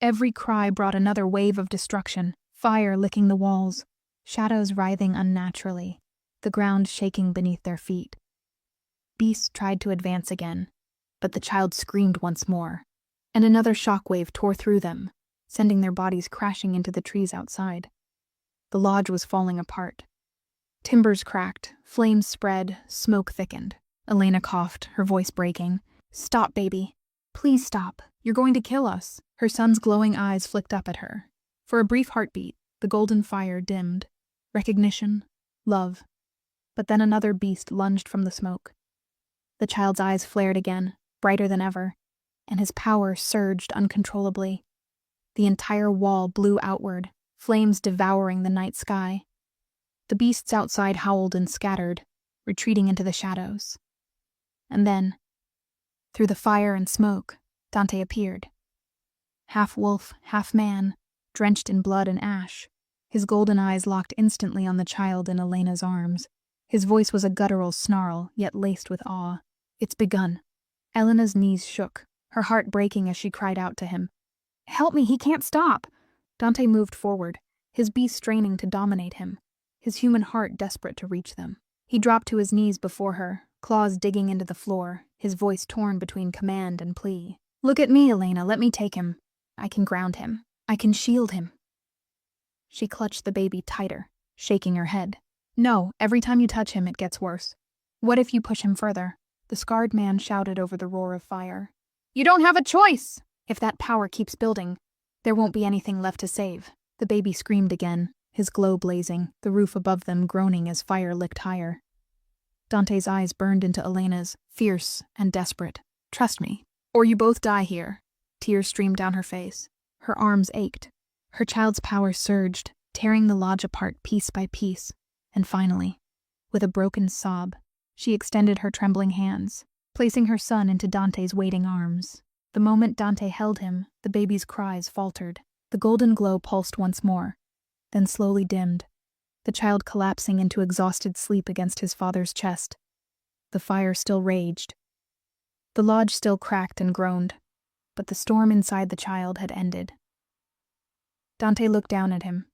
Every cry brought another wave of destruction, fire licking the walls, shadows writhing unnaturally, the ground shaking beneath their feet. Beasts tried to advance again, but the child screamed once more, and another shockwave tore through them, sending their bodies crashing into the trees outside. The lodge was falling apart. Timbers cracked, flames spread, smoke thickened. Elena coughed, her voice breaking. "Stop, baby. Please stop. You're going to kill us." Her son's glowing eyes flicked up at her. For a brief heartbeat, the golden fire dimmed. Recognition, love. But then another beast lunged from the smoke. The child's eyes flared again, brighter than ever, and his power surged uncontrollably. The entire wall blew outward, flames devouring the night sky. The beasts outside howled and scattered, retreating into the shadows. And then, through the fire and smoke, Dante appeared. Half wolf, half man, drenched in blood and ash, his golden eyes locked instantly on the child in Elena's arms. His voice was a guttural snarl, yet laced with awe. "It's begun." Elena's knees shook, her heart breaking as she cried out to him. "Help me, he can't stop!" Dante moved forward, his beast straining to dominate him, his human heart desperate to reach them. He dropped to his knees before her, claws digging into the floor, his voice torn between command and plea. "Look at me, Elena, let me take him. I can ground him. I can shield him." She clutched the baby tighter, shaking her head. "No, every time you touch him, it gets worse. What if you push him further?" The scarred man shouted over the roar of fire. "You don't have a choice! If that power keeps building, there won't be anything left to save." The baby screamed again, his glow blazing, the roof above them groaning as fire licked higher. Dante's eyes burned into Elena's, fierce and desperate. "Trust me, or you both die here." Tears streamed down her face. Her arms ached. Her child's power surged, tearing the lodge apart piece by piece. And finally, with a broken sob, she extended her trembling hands, placing her son into Dante's waiting arms. The moment Dante held him, the baby's cries faltered. The golden glow pulsed once more, then slowly dimmed, the child collapsing into exhausted sleep against his father's chest. The fire still raged. The lodge still cracked and groaned, but the storm inside the child had ended. Dante looked down at him,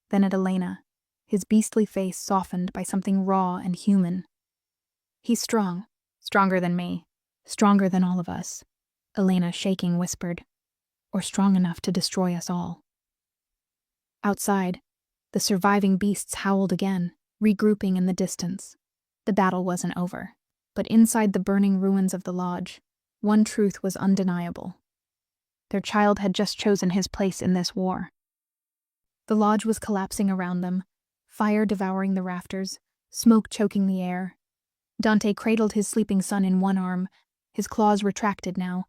then at Elena, his beastly face softened by something raw and human. "He's strong, stronger than me, stronger than all of us," Elena, shaking, whispered, "or strong enough to destroy us all." Outside, the surviving beasts howled again, regrouping in the distance. The battle wasn't over, but inside the burning ruins of the lodge, one truth was undeniable. Their child had just chosen his place in this war. The lodge was collapsing around them, fire devouring the rafters, smoke choking the air. Dante cradled his sleeping son in one arm, his claws retracted now,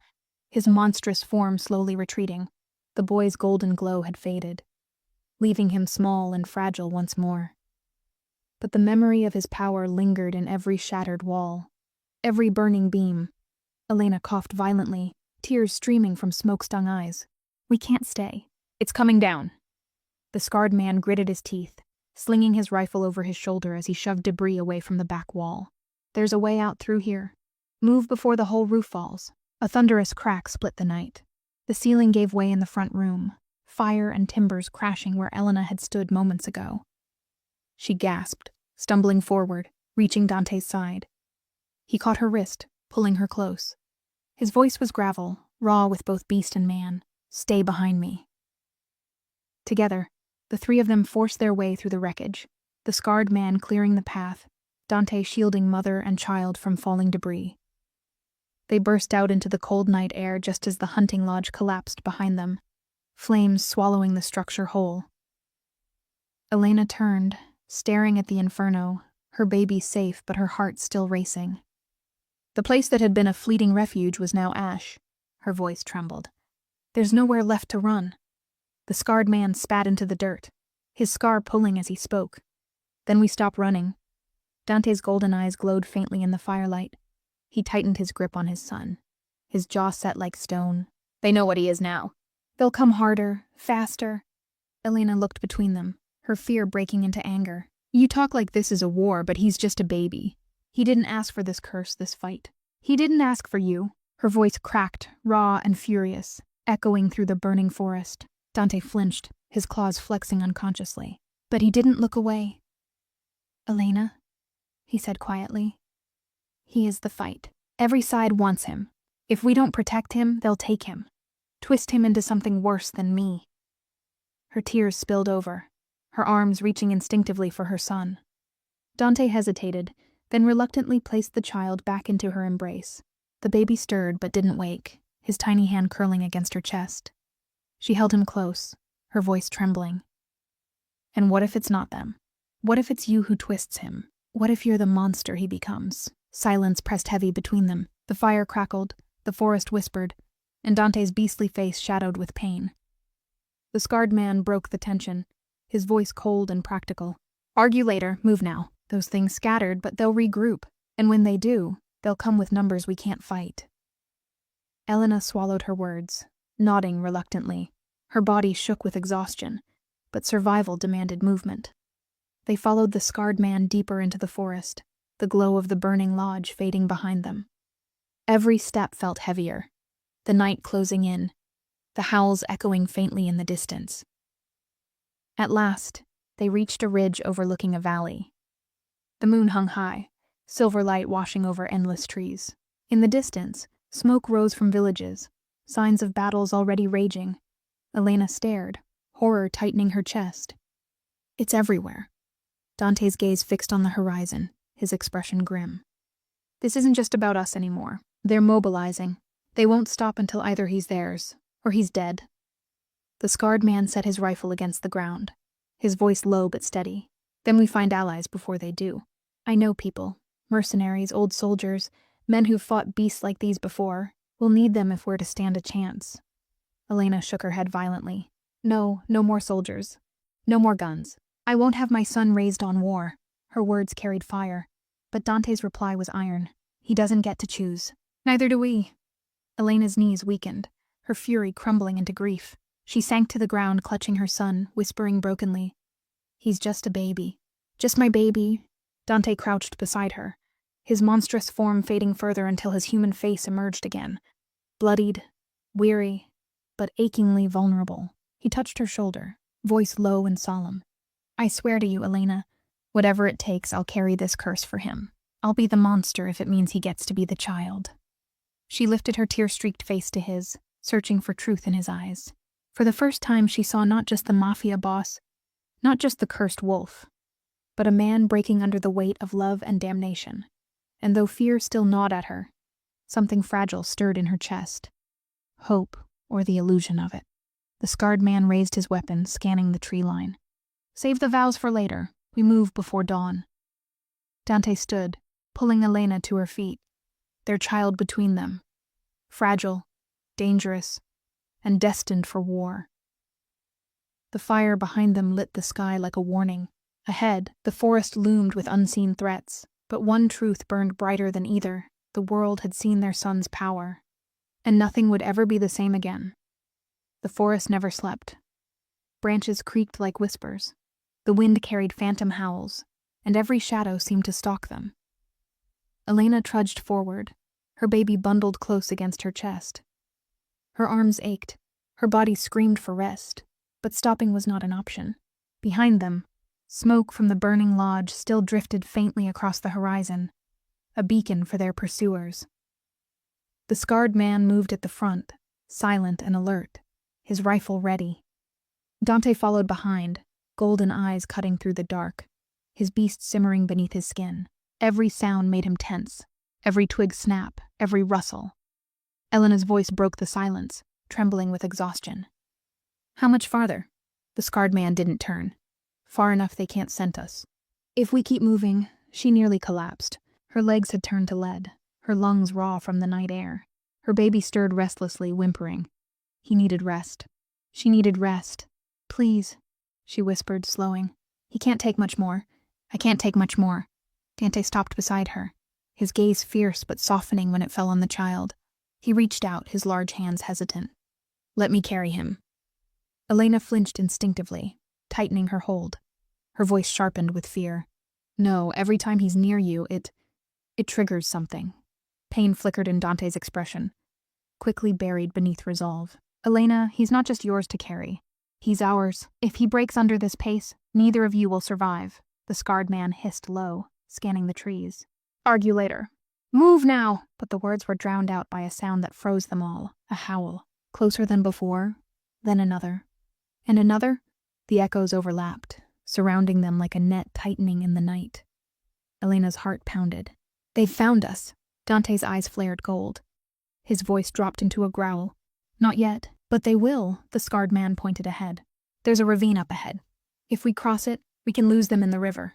his monstrous form slowly retreating. The boy's golden glow had faded, leaving him small and fragile once more. But the memory of his power lingered in every shattered wall, every burning beam. Elena coughed violently, tears streaming from smoke-stung eyes. "We can't stay. It's coming down." The scarred man gritted his teeth, slinging his rifle over his shoulder as he shoved debris away from the back wall. "There's a way out through here. Move before the whole roof falls." A thunderous crack split the night. The ceiling gave way in the front room, fire and timbers crashing where Elena had stood moments ago. She gasped, stumbling forward, reaching Dante's side. He caught her wrist, pulling her close. His voice was gravel, raw with both beast and man. "Stay behind me." Together, the three of them forced their way through the wreckage, the scarred man clearing the path, Dante shielding mother and child from falling debris. They burst out into the cold night air just as the hunting lodge collapsed behind them, flames swallowing the structure whole. Elena turned, staring at the inferno, her baby safe but her heart still racing. The place that had been a fleeting refuge was now ash. Her voice trembled. "There's nowhere left to run." The scarred man spat into the dirt, his scar pulling as he spoke. Then we stop running. Dante's golden eyes glowed faintly in the firelight. He tightened his grip on his son, his jaw set like stone. They know what he is now. They'll come harder, faster. Elena looked between them, her fear breaking into anger. You talk like this is a war, but he's just a baby. He didn't ask for this curse, this fight. He didn't ask for you. Her voice cracked, raw and furious, echoing through the burning forest. Dante flinched, his claws flexing unconsciously. But he didn't look away. Elena, he said quietly. He is the fight. Every side wants him. If we don't protect him, they'll take him. Twist him into something worse than me. Her tears spilled over, her arms reaching instinctively for her son. Dante hesitated, then reluctantly placed the child back into her embrace. The baby stirred but didn't wake, his tiny hand curling against her chest. She held him close, her voice trembling. And what if it's not them? What if it's you who twists him? What if you're the monster he becomes? Silence pressed heavy between them. The fire crackled, the forest whispered, and Dante's beastly face shadowed with pain. The scarred man broke the tension, his voice cold and practical. Argue later, move now. Those things scattered, but they'll regroup, and when they do, they'll come with numbers we can't fight. Elena swallowed her words, nodding reluctantly. Her body shook with exhaustion, but survival demanded movement. They followed the scarred man deeper into the forest, the glow of the burning lodge fading behind them. Every step felt heavier, the night closing in, the howls echoing faintly in the distance. At last, they reached a ridge overlooking a valley. The moon hung high, silver light washing over endless trees. In the distance, smoke rose from villages, signs of battles already raging. Elena stared, horror tightening her chest. It's everywhere. Dante's gaze fixed on the horizon, his expression grim. This isn't just about us anymore. They're mobilizing. They won't stop until either he's theirs, or he's dead. The scarred man set his rifle against the ground, his voice low but steady. Then we find allies before they do. I know people, mercenaries, old soldiers, men who've fought beasts like these before. We'll need them if we're to stand a chance. Elena shook her head violently. No more soldiers. No more guns. I won't have my son raised on war. Her words carried fire, but Dante's reply was iron. He doesn't get to choose. Neither do we. Elena's knees weakened, her fury crumbling into grief. She sank to the ground, clutching her son, whispering brokenly, He's just a baby. Just my baby. Dante crouched beside her, his monstrous form fading further until his human face emerged again. Bloodied, weary, but achingly vulnerable. He touched her shoulder, voice low and solemn. I swear to you, Elena, whatever it takes, I'll carry this curse for him. I'll be the monster if it means he gets to be the child. She lifted her tear-streaked face to his, searching for truth in his eyes. For the first time, she saw not just the mafia boss, not just the cursed wolf, but a man breaking under the weight of love and damnation. And though fear still gnawed at her, something fragile stirred in her chest. Hope, or the illusion of it. The scarred man raised his weapon, scanning the tree line. Save the vows for later. We move before dawn. Dante stood, pulling Elena to her feet, their child between them. Fragile, dangerous, and destined for war. The fire behind them lit the sky like a warning. Ahead, the forest loomed with unseen threats, but one truth burned brighter than either. The world had seen their son's power, and nothing would ever be the same again. The forest never slept. Branches creaked like whispers. The wind carried phantom howls, and every shadow seemed to stalk them. Elena trudged forward, her baby bundled close against her chest. Her arms ached, her body screamed for rest, but stopping was not an option. Behind them, smoke from the burning lodge still drifted faintly across the horizon, a beacon for their pursuers. The scarred man moved at the front, silent and alert, his rifle ready. Dante followed behind, golden eyes cutting through the dark, his beast simmering beneath his skin. Every sound made him tense, every twig snap, every rustle. Elena's voice broke the silence, trembling with exhaustion. How much farther? The scarred man didn't turn. Far enough they can't scent us. If we keep moving, she nearly collapsed. Her legs had turned to lead, her lungs raw from the night air. Her baby stirred restlessly, whimpering. He needed rest. She needed rest. Please, she whispered, slowing. He can't take much more. I can't take much more. Dante stopped beside her, his gaze fierce but softening when it fell on the child. He reached out, his large hands hesitant. Let me carry him. Elena flinched instinctively, tightening her hold. Her voice sharpened with fear. No, every time he's near you, it triggers something. Pain flickered in Dante's expression, quickly buried beneath resolve. Elena, he's not just yours to carry. He's ours. If he breaks under this pace, neither of you will survive, the scarred man hissed low, scanning the trees. Argue later. Move now! But the words were drowned out by a sound that froze them all, a howl. Closer than before, then another. And another? The echoes overlapped, surrounding them like a net tightening in the night. Elena's heart pounded. They've found us. Dante's eyes flared gold. His voice dropped into a growl. Not yet, but they will, the scarred man pointed ahead. There's a ravine up ahead. If we cross it, we can lose them in the river.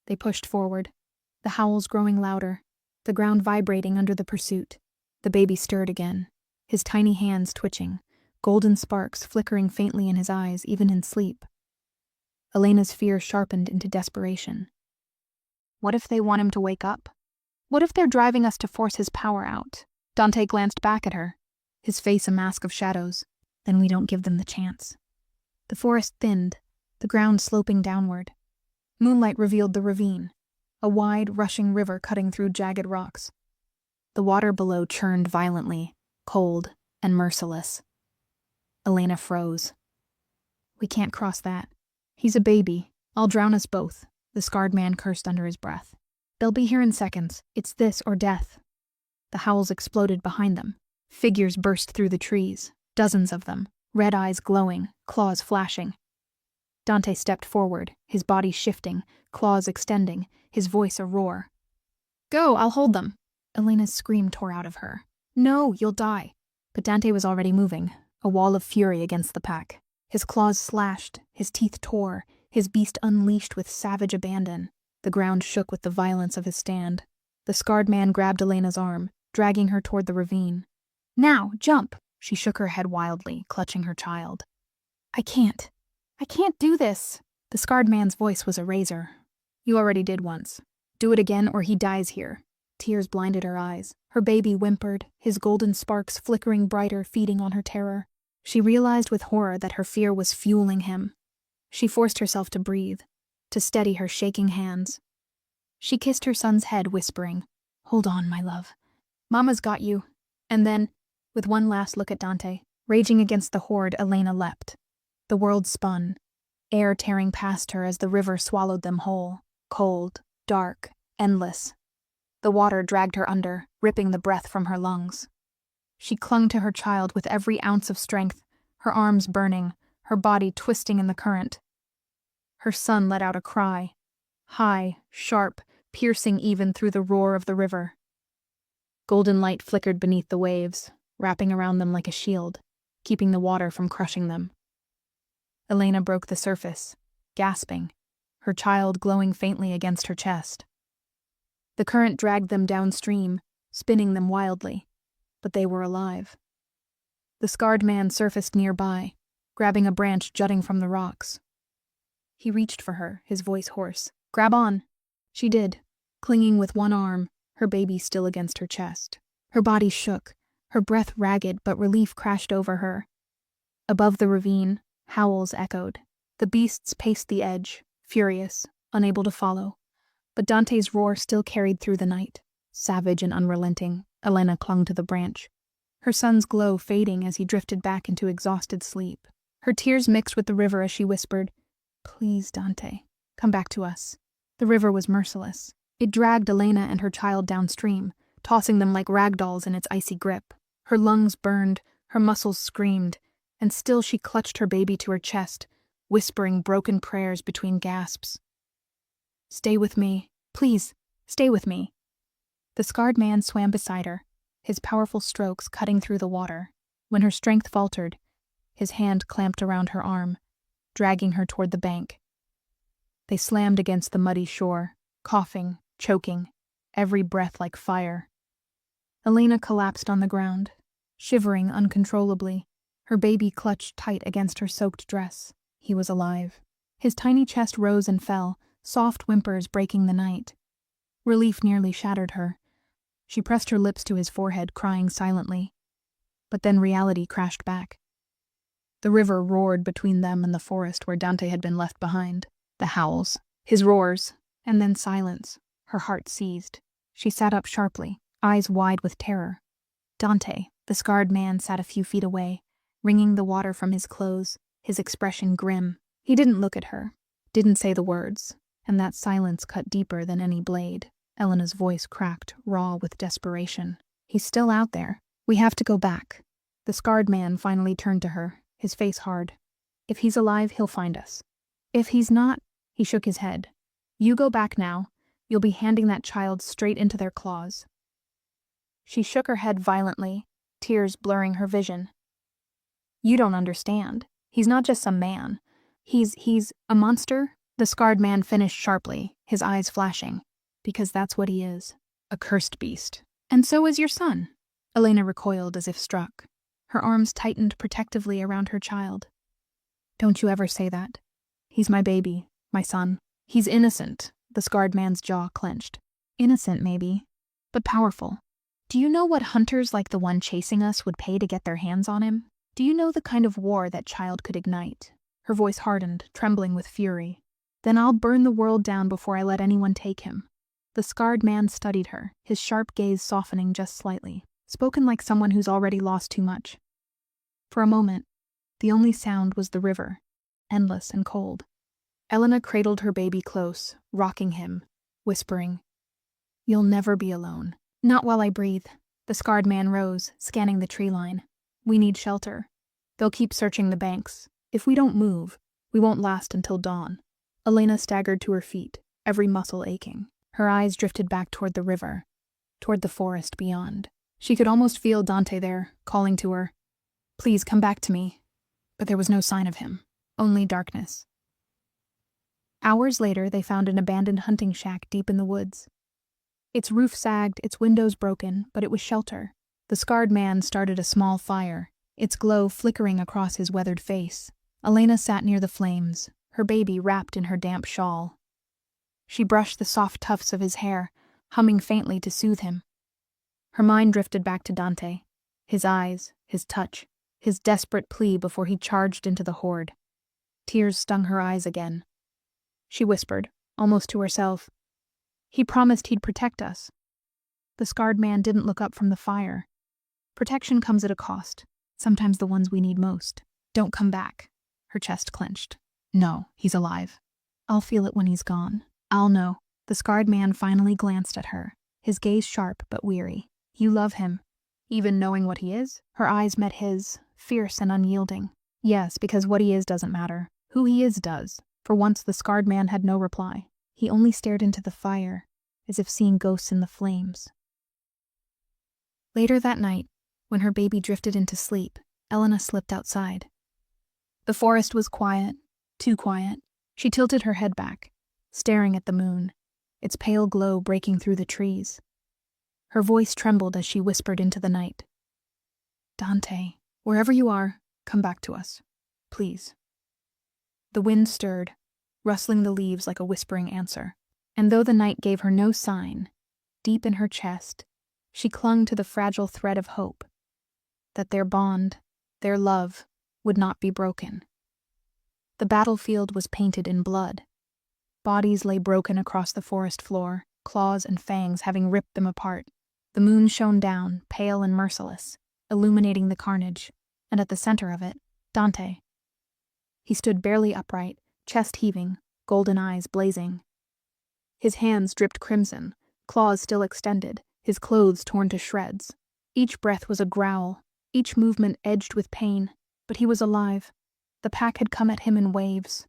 They pushed forward, the howls growing louder, the ground vibrating under the pursuit. The baby stirred again, his tiny hands twitching, golden sparks flickering faintly in his eyes even in sleep. Elena's fear sharpened into desperation. What if they want him to wake up? What if they're driving us to force his power out? Dante glanced back at her, his face a mask of shadows. Then we don't give them the chance. The forest thinned, the ground sloping downward. Moonlight revealed the ravine, a wide, rushing river cutting through jagged rocks. The water below churned violently, cold and merciless. Elena froze. We can't cross that. He's a baby. I'll drown us both, the scarred man cursed under his breath. They'll be here in seconds. It's this or death. The howls exploded behind them. Figures burst through the trees, dozens of them, red eyes glowing, claws flashing. Dante stepped forward, his body shifting, claws extending, his voice a roar. Go, I'll hold them. Elena's scream tore out of her. No, you'll die. But Dante was already moving, a wall of fury against the pack. His claws slashed, his teeth tore, his beast unleashed with savage abandon. The ground shook with the violence of his stand. The scarred man grabbed Elena's arm, dragging her toward the ravine. Now, jump! She shook her head wildly, clutching her child. I can't do this. The scarred man's voice was a razor. You already did once. Do it again or he dies here. Tears blinded her eyes. Her baby whimpered, his golden sparks flickering brighter, feeding on her terror. She realized with horror that her fear was fueling him. She forced herself to breathe, to steady her shaking hands. She kissed her son's head, whispering, Hold on, my love. Mama's got you. And then, with one last look at Dante, raging against the horde, Elena leapt. The world spun, air tearing past her as the river swallowed them whole, cold, dark, endless. The water dragged her under, ripping the breath from her lungs. She clung to her child with every ounce of strength, her arms burning, her body twisting in the current. Her son let out a cry, high, sharp, piercing even through the roar of the river. Golden light flickered beneath the waves, wrapping around them like a shield, keeping the water from crushing them. Elena broke the surface, gasping, her child glowing faintly against her chest. The current dragged them downstream, spinning them wildly, but they were alive. The scarred man surfaced nearby, grabbing a branch jutting from the rocks. He reached for her, his voice hoarse. Grab on. She did, clinging with one arm, her baby still against her chest. Her body shook, her breath ragged, but relief crashed over her. Above the ravine, howls echoed. The beasts paced the edge, furious, unable to follow. But Dante's roar still carried through the night. Savage and unrelenting, Elena clung to the branch, her son's glow fading as he drifted back into exhausted sleep. Her tears mixed with the river as she whispered, Please, Dante, come back to us. The river was merciless. It dragged Elena and her child downstream, tossing them like rag dolls in its icy grip. Her lungs burned, her muscles screamed, and still she clutched her baby to her chest, whispering broken prayers between gasps. Stay with me. Please, stay with me. The scarred man swam beside her, his powerful strokes cutting through the water. When her strength faltered, his hand clamped around her arm, dragging her toward the bank. They slammed against the muddy shore, coughing, choking, every breath like fire. Elena collapsed on the ground, shivering uncontrollably, her baby clutched tight against her soaked dress. He was alive. His tiny chest rose and fell, soft whimpers breaking the night. Relief nearly shattered her. She pressed her lips to his forehead, crying silently. But then reality crashed back. The river roared between them and the forest where Dante had been left behind. The howls, his roars, and then silence. Her heart seized. She sat up sharply, eyes wide with terror. Dante, the scarred man, sat a few feet away, wringing the water from his clothes, his expression grim. He didn't look at her, didn't say the words, and that silence cut deeper than any blade. Elena's voice cracked, raw with desperation. He's still out there. We have to go back. The scarred man finally turned to her, his face hard. If he's alive, he'll find us. If he's not, he shook his head. You go back now. You'll be handing that child straight into their claws. She shook her head violently, tears blurring her vision. You don't understand. He's not just some man. He's a monster, the scarred man finished sharply, his eyes flashing. Because that's what he is. A cursed beast. And so is your son. Elena recoiled as if struck. Her arms tightened protectively around her child. Don't you ever say that. He's my baby, my son. He's innocent. The scarred man's jaw clenched. Innocent, maybe, but powerful. Do you know what hunters like the one chasing us would pay to get their hands on him? Do you know the kind of war that child could ignite? Her voice hardened, trembling with fury. Then I'll burn the world down before I let anyone take him. The scarred man studied her, his sharp gaze softening just slightly, spoken like someone who's already lost too much. For a moment, the only sound was the river, endless and cold. Elena cradled her baby close, rocking him, whispering, You'll never be alone. Not while I breathe. The scarred man rose, scanning the tree line. We need shelter. They'll keep searching the banks. If we don't move, we won't last until dawn. Elena staggered to her feet, every muscle aching. Her eyes drifted back toward the river, toward the forest beyond. She could almost feel Dante there, calling to her. Please come back to me. But there was no sign of him, only darkness. Hours later, they found an abandoned hunting shack deep in the woods. Its roof sagged, its windows broken, but it was shelter. The scarred man started a small fire, its glow flickering across his weathered face. Elena sat near the flames, her baby wrapped in her damp shawl. She brushed the soft tufts of his hair, humming faintly to soothe him. Her mind drifted back to Dante, his eyes, his touch, his desperate plea before he charged into the horde. Tears stung her eyes again. She whispered, almost to herself, He promised he'd protect us. The scarred man didn't look up from the fire. Protection comes at a cost, sometimes the ones we need most. Don't come back. Her chest clenched. No, he's alive. I'll feel it when he's gone. I'll know. The scarred man finally glanced at her, his gaze sharp but weary. You love him, even knowing what he is? Her eyes met his, fierce and unyielding. Yes, because what he is doesn't matter. Who he is does. For once the scarred man had no reply. He only stared into the fire, as if seeing ghosts in the flames. Later that night, when her baby drifted into sleep, Elena slipped outside. The forest was quiet, too quiet. She tilted her head back, staring at the moon, its pale glow breaking through the trees. Her voice trembled as she whispered into the night. Dante, wherever you are, come back to us, please. The wind stirred, rustling the leaves like a whispering answer. And though the night gave her no sign, deep in her chest, she clung to the fragile thread of hope that their bond, their love, would not be broken. The battlefield was painted in blood. Bodies lay broken across the forest floor, claws and fangs having ripped them apart. The moon shone down, pale and merciless, illuminating the carnage, and at the center of it, Dante. He stood barely upright, chest heaving, golden eyes blazing. His hands dripped crimson, claws still extended, his clothes torn to shreds. Each breath was a growl, each movement edged with pain, but he was alive. The pack had come at him in waves.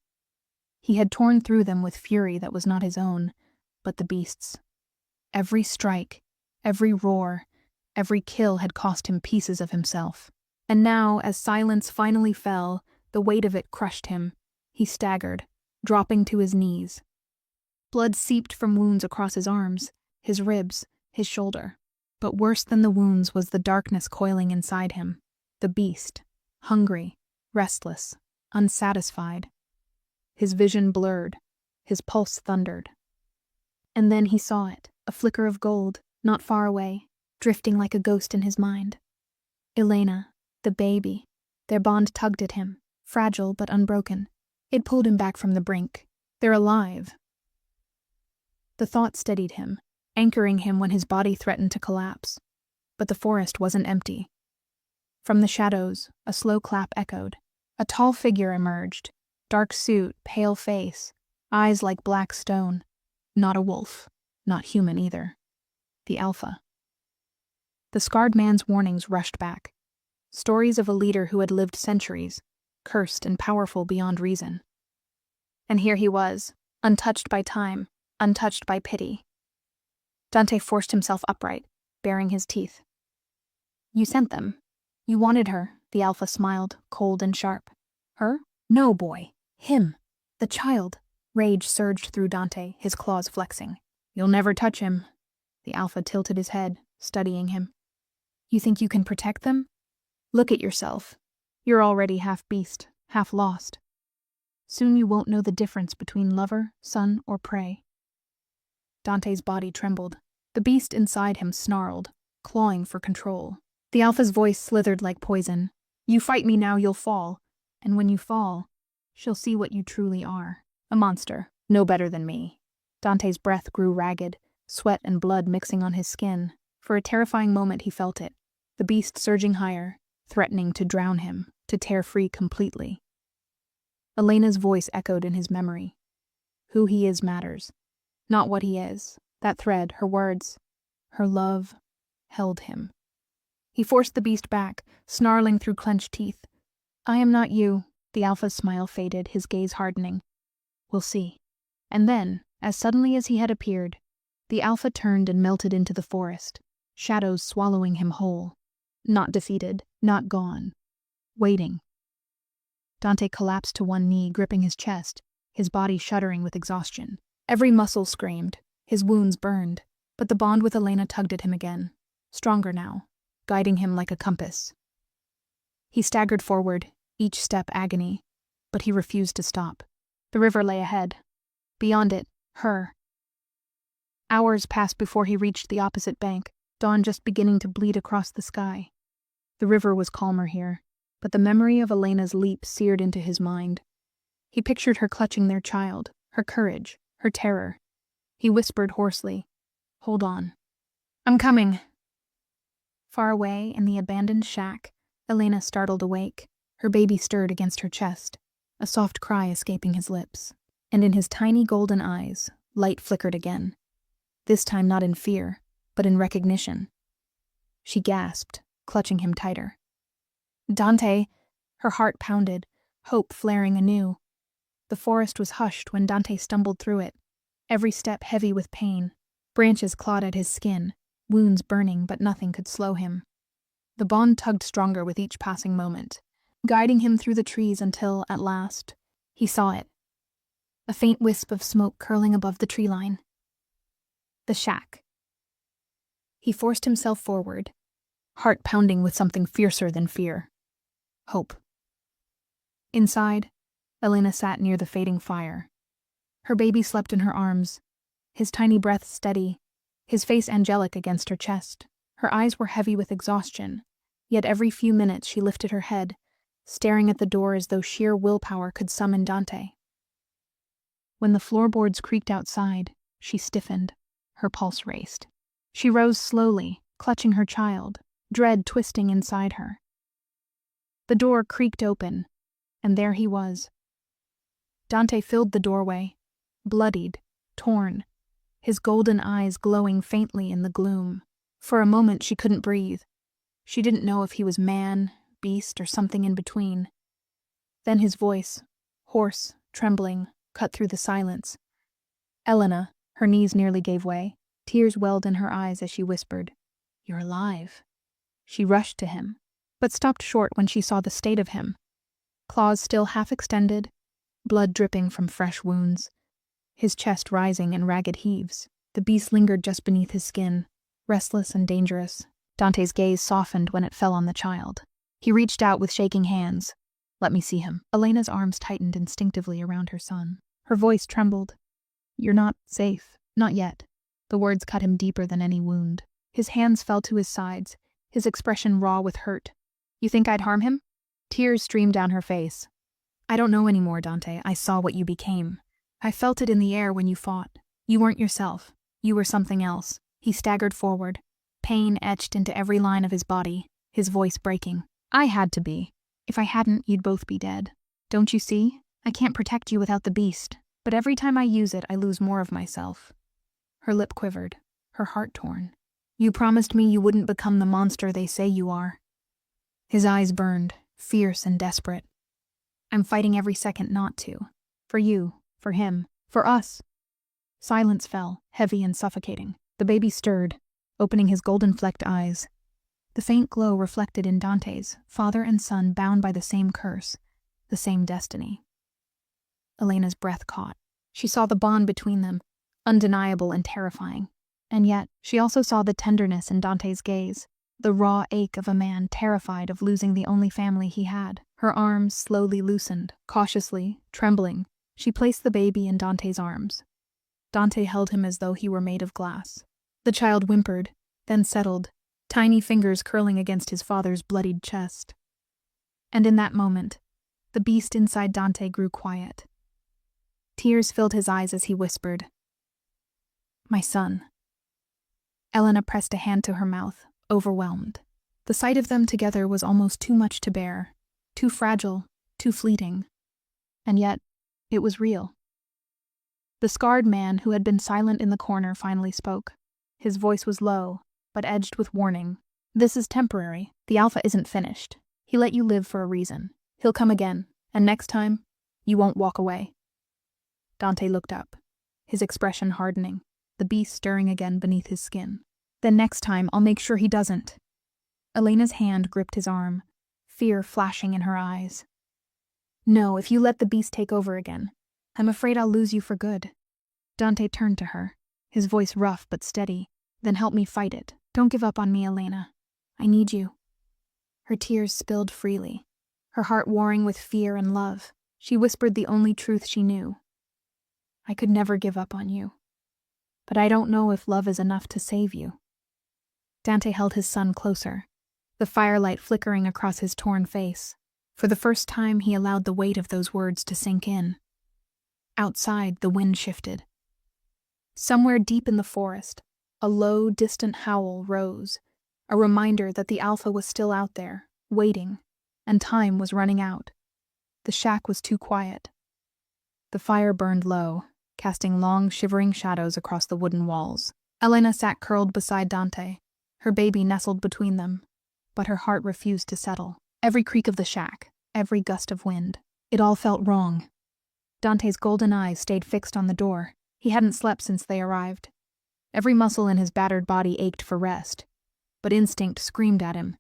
He had torn through them with fury that was not his own, but the beast's. Every strike, every roar, every kill had cost him pieces of himself. And now, as silence finally fell, the weight of it crushed him. He staggered, dropping to his knees. Blood seeped from wounds across his arms, his ribs, his shoulder. But worse than the wounds was the darkness coiling inside him. The beast, hungry, restless, unsatisfied. His vision blurred, His pulse thundered. And then he saw it, a flicker of gold, not far away, drifting like a ghost in his mind. Elena, the baby. Their bond tugged at him, fragile but unbroken. It pulled him back from the brink. They're alive. The thought steadied him, anchoring him when his body threatened to collapse. But the forest wasn't empty. From the shadows, a slow clap echoed. A tall figure emerged, dark suit, pale face, eyes like black stone. Not a wolf, not human either. The Alpha. The scarred man's warnings rushed back. Stories of a leader who had lived centuries, cursed and powerful beyond reason. And here he was, untouched by time, untouched by pity. Dante forced himself upright, baring his teeth. You sent them. You wanted her, the Alpha smiled, cold and sharp. Her? No, boy. Him. The child. Rage surged through Dante, his claws flexing. You'll never touch him. The Alpha tilted his head, studying him. You think you can protect them? Look at yourself. You're already half beast, half lost. Soon you won't know the difference between lover, son, or prey. Dante's body trembled. The beast inside him snarled, clawing for control. The Alpha's voice slithered like poison. You fight me now, you'll fall. And when you fall, she'll see what you truly are. A monster, no better than me. Dante's breath grew ragged, sweat and blood mixing on his skin. For a terrifying moment he felt it, the beast surging higher, threatening to drown him, to tear free completely. Elena's voice echoed in his memory. Who he is matters. Not what he is. That thread, her words, her love, held him. He forced the beast back, snarling through clenched teeth. I am not you. The Alpha's smile faded, his gaze hardening. We'll see. And then, as suddenly as he had appeared, the Alpha turned and melted into the forest, shadows swallowing him whole. Not defeated, not gone. Waiting. Dante collapsed to one knee, gripping his chest, his body shuddering with exhaustion. Every muscle screamed, his wounds burned, but the bond with Elena tugged at him again, stronger now, guiding him like a compass. He staggered forward, each step agony, but he refused to stop. The river lay ahead. Beyond it, her. Hours passed before he reached the opposite bank, dawn just beginning to bleed across the sky. The river was calmer here, but the memory of Elena's leap seared into his mind. He pictured her clutching their child, her courage, her terror. He whispered hoarsely, Hold on. I'm coming. Far away in the abandoned shack, Elena startled awake. Her baby stirred against her chest, a soft cry escaping his lips. And in his tiny golden eyes, light flickered again. This time not in fear, but in recognition. She gasped, clutching him tighter. Dante! Her heart pounded, hope flaring anew. The forest was hushed when Dante stumbled through it, every step heavy with pain. Branches clawed at his skin, wounds burning, but nothing could slow him. The bond tugged stronger with each passing moment, guiding him through the trees until, at last, he saw it. A faint wisp of smoke curling above the tree line. The shack. He forced himself forward, heart pounding with something fiercer than fear. Hope. Inside, Elena sat near the fading fire. Her baby slept in her arms, his tiny breath steady, his face angelic against her chest. Her eyes were heavy with exhaustion, yet every few minutes she lifted her head, staring at the door as though sheer willpower could summon Dante. When the floorboards creaked outside, she stiffened. Her pulse raced. She rose slowly, clutching her child, dread twisting inside her. The door creaked open, and there he was. Dante filled the doorway, bloodied, torn, his golden eyes glowing faintly in the gloom. For a moment she couldn't breathe. She didn't know if he was man, beast, or something in between. Then his voice, hoarse, trembling, cut through the silence. Elena, her knees nearly gave way. Tears welled in her eyes as she whispered, You're alive. She rushed to him, but stopped short when she saw the state of him. Claws still half extended, blood dripping from fresh wounds, his chest rising in ragged heaves. The beast lingered just beneath his skin, restless and dangerous. Dante's gaze softened when it fell on the child. He reached out with shaking hands. Let me see him. Elena's arms tightened instinctively around her son. Her voice trembled. You're not safe. Not yet. The words cut him deeper than any wound. His hands fell to his sides, his expression raw with hurt. You think I'd harm him? Tears streamed down her face. I don't know anymore, Dante. I saw what you became. I felt it in the air when you fought. You weren't yourself. You were something else. He staggered forward, pain etched into every line of his body, his voice breaking. I had to be. If I hadn't, you'd both be dead. Don't you see? I can't protect you without the beast, but every time I use it, I lose more of myself. Her lip quivered, her heart torn. You promised me you wouldn't become the monster they say you are. His eyes burned, fierce and desperate. I'm fighting every second not to. For you, for him, for us. Silence fell, heavy and suffocating. The baby stirred, opening his golden-flecked eyes. The faint glow reflected in Dante's, father and son bound by the same curse, the same destiny. Elena's breath caught. She saw the bond between them, undeniable and terrifying. And yet, she also saw the tenderness in Dante's gaze, the raw ache of a man terrified of losing the only family he had. Her arms slowly loosened, cautiously, trembling. She placed the baby in Dante's arms. Dante held him as though he were made of glass. The child whimpered, then settled, tiny fingers curling against his father's bloodied chest. And in that moment, the beast inside Dante grew quiet. Tears filled his eyes as he whispered, "My son." Elena pressed a hand to her mouth, overwhelmed. The sight of them together was almost too much to bear, too fragile, too fleeting. And yet, it was real. The scarred man who had been silent in the corner finally spoke. His voice was low, but edged with warning. This is temporary. The Alpha isn't finished. He let you live for a reason. He'll come again, and next time, you won't walk away. Dante looked up, his expression hardening, the beast stirring again beneath his skin. Then next time, I'll make sure he doesn't. Elena's hand gripped his arm, fear flashing in her eyes. No, if you let the beast take over again, I'm afraid I'll lose you for good. Dante turned to her, his voice rough but steady. Then help me fight it. Don't give up on me, Elena. I need you. Her tears spilled freely, her heart warring with fear and love. She whispered the only truth she knew. I could never give up on you. But I don't know if love is enough to save you. Dante held his son closer, the firelight flickering across his torn face. For the first time, he allowed the weight of those words to sink in. Outside, the wind shifted. Somewhere deep in the forest, a low, distant howl rose, a reminder that the Alpha was still out there, waiting, and time was running out. The shack was too quiet. The fire burned low, casting long, shivering shadows across the wooden walls. Elena sat curled beside Dante, her baby nestled between them, but her heart refused to settle. Every creak of the shack, every gust of wind, it all felt wrong. Dante's golden eyes stayed fixed on the door. He hadn't slept since they arrived. Every muscle in his battered body ached for rest, but instinct screamed at him.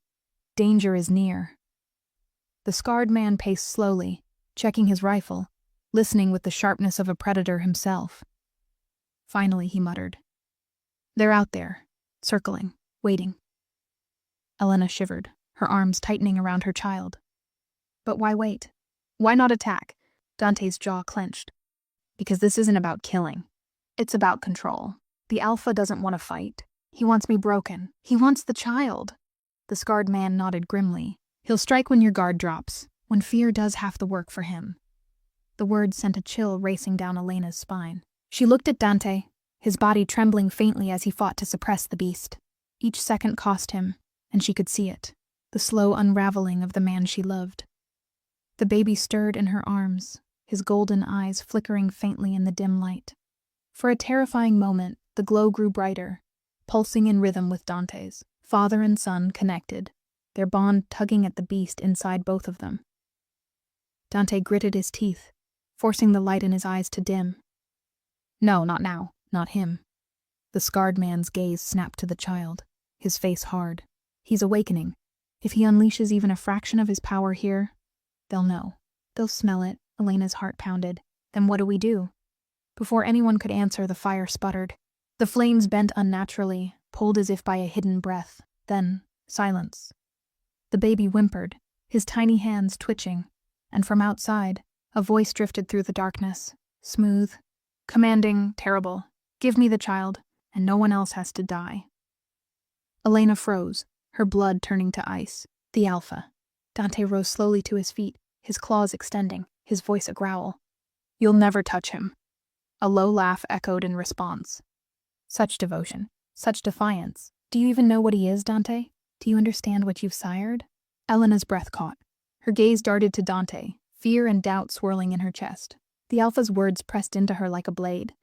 Danger is near. The scarred man paced slowly, checking his rifle, listening with the sharpness of a predator himself. Finally, he muttered, "They're out there, circling, waiting." Elena shivered, her arms tightening around her child. But why wait? Why not attack? Dante's jaw clenched. Because this isn't about killing. It's about control. The Alpha doesn't want to fight. He wants me broken. He wants the child. The scarred man nodded grimly. He'll strike when your guard drops, when fear does half the work for him. The words sent a chill racing down Elena's spine. She looked at Dante, his body trembling faintly as he fought to suppress the beast. Each second cost him, and she could see it, the slow unraveling of the man she loved. The baby stirred in her arms, his golden eyes flickering faintly in the dim light. For a terrifying moment, the glow grew brighter, pulsing in rhythm with Dante's. Father and son connected, their bond tugging at the beast inside both of them. Dante gritted his teeth, forcing the light in his eyes to dim. No, not now, not him. The scarred man's gaze snapped to the child, his face hard. He's awakening. If he unleashes even a fraction of his power here, they'll know. They'll smell it, Elena's heart pounded. Then what do we do? Before anyone could answer, the fire sputtered. The flames bent unnaturally, pulled as if by a hidden breath. Then, silence. The baby whimpered, his tiny hands twitching, and from outside, a voice drifted through the darkness, smooth, Commanding, terrible. Give me the child, and no one else has to die. Elena froze, her blood turning to ice. The Alpha. Dante rose slowly to his feet, his claws extending, his voice a growl. You'll never touch him. A low laugh echoed in response. Such devotion, such defiance. Do you even know what he is, Dante? Do you understand what you've sired? Elena's breath caught. Her gaze darted to Dante, fear and doubt swirling in her chest. The Alpha's words pressed into her like a blade.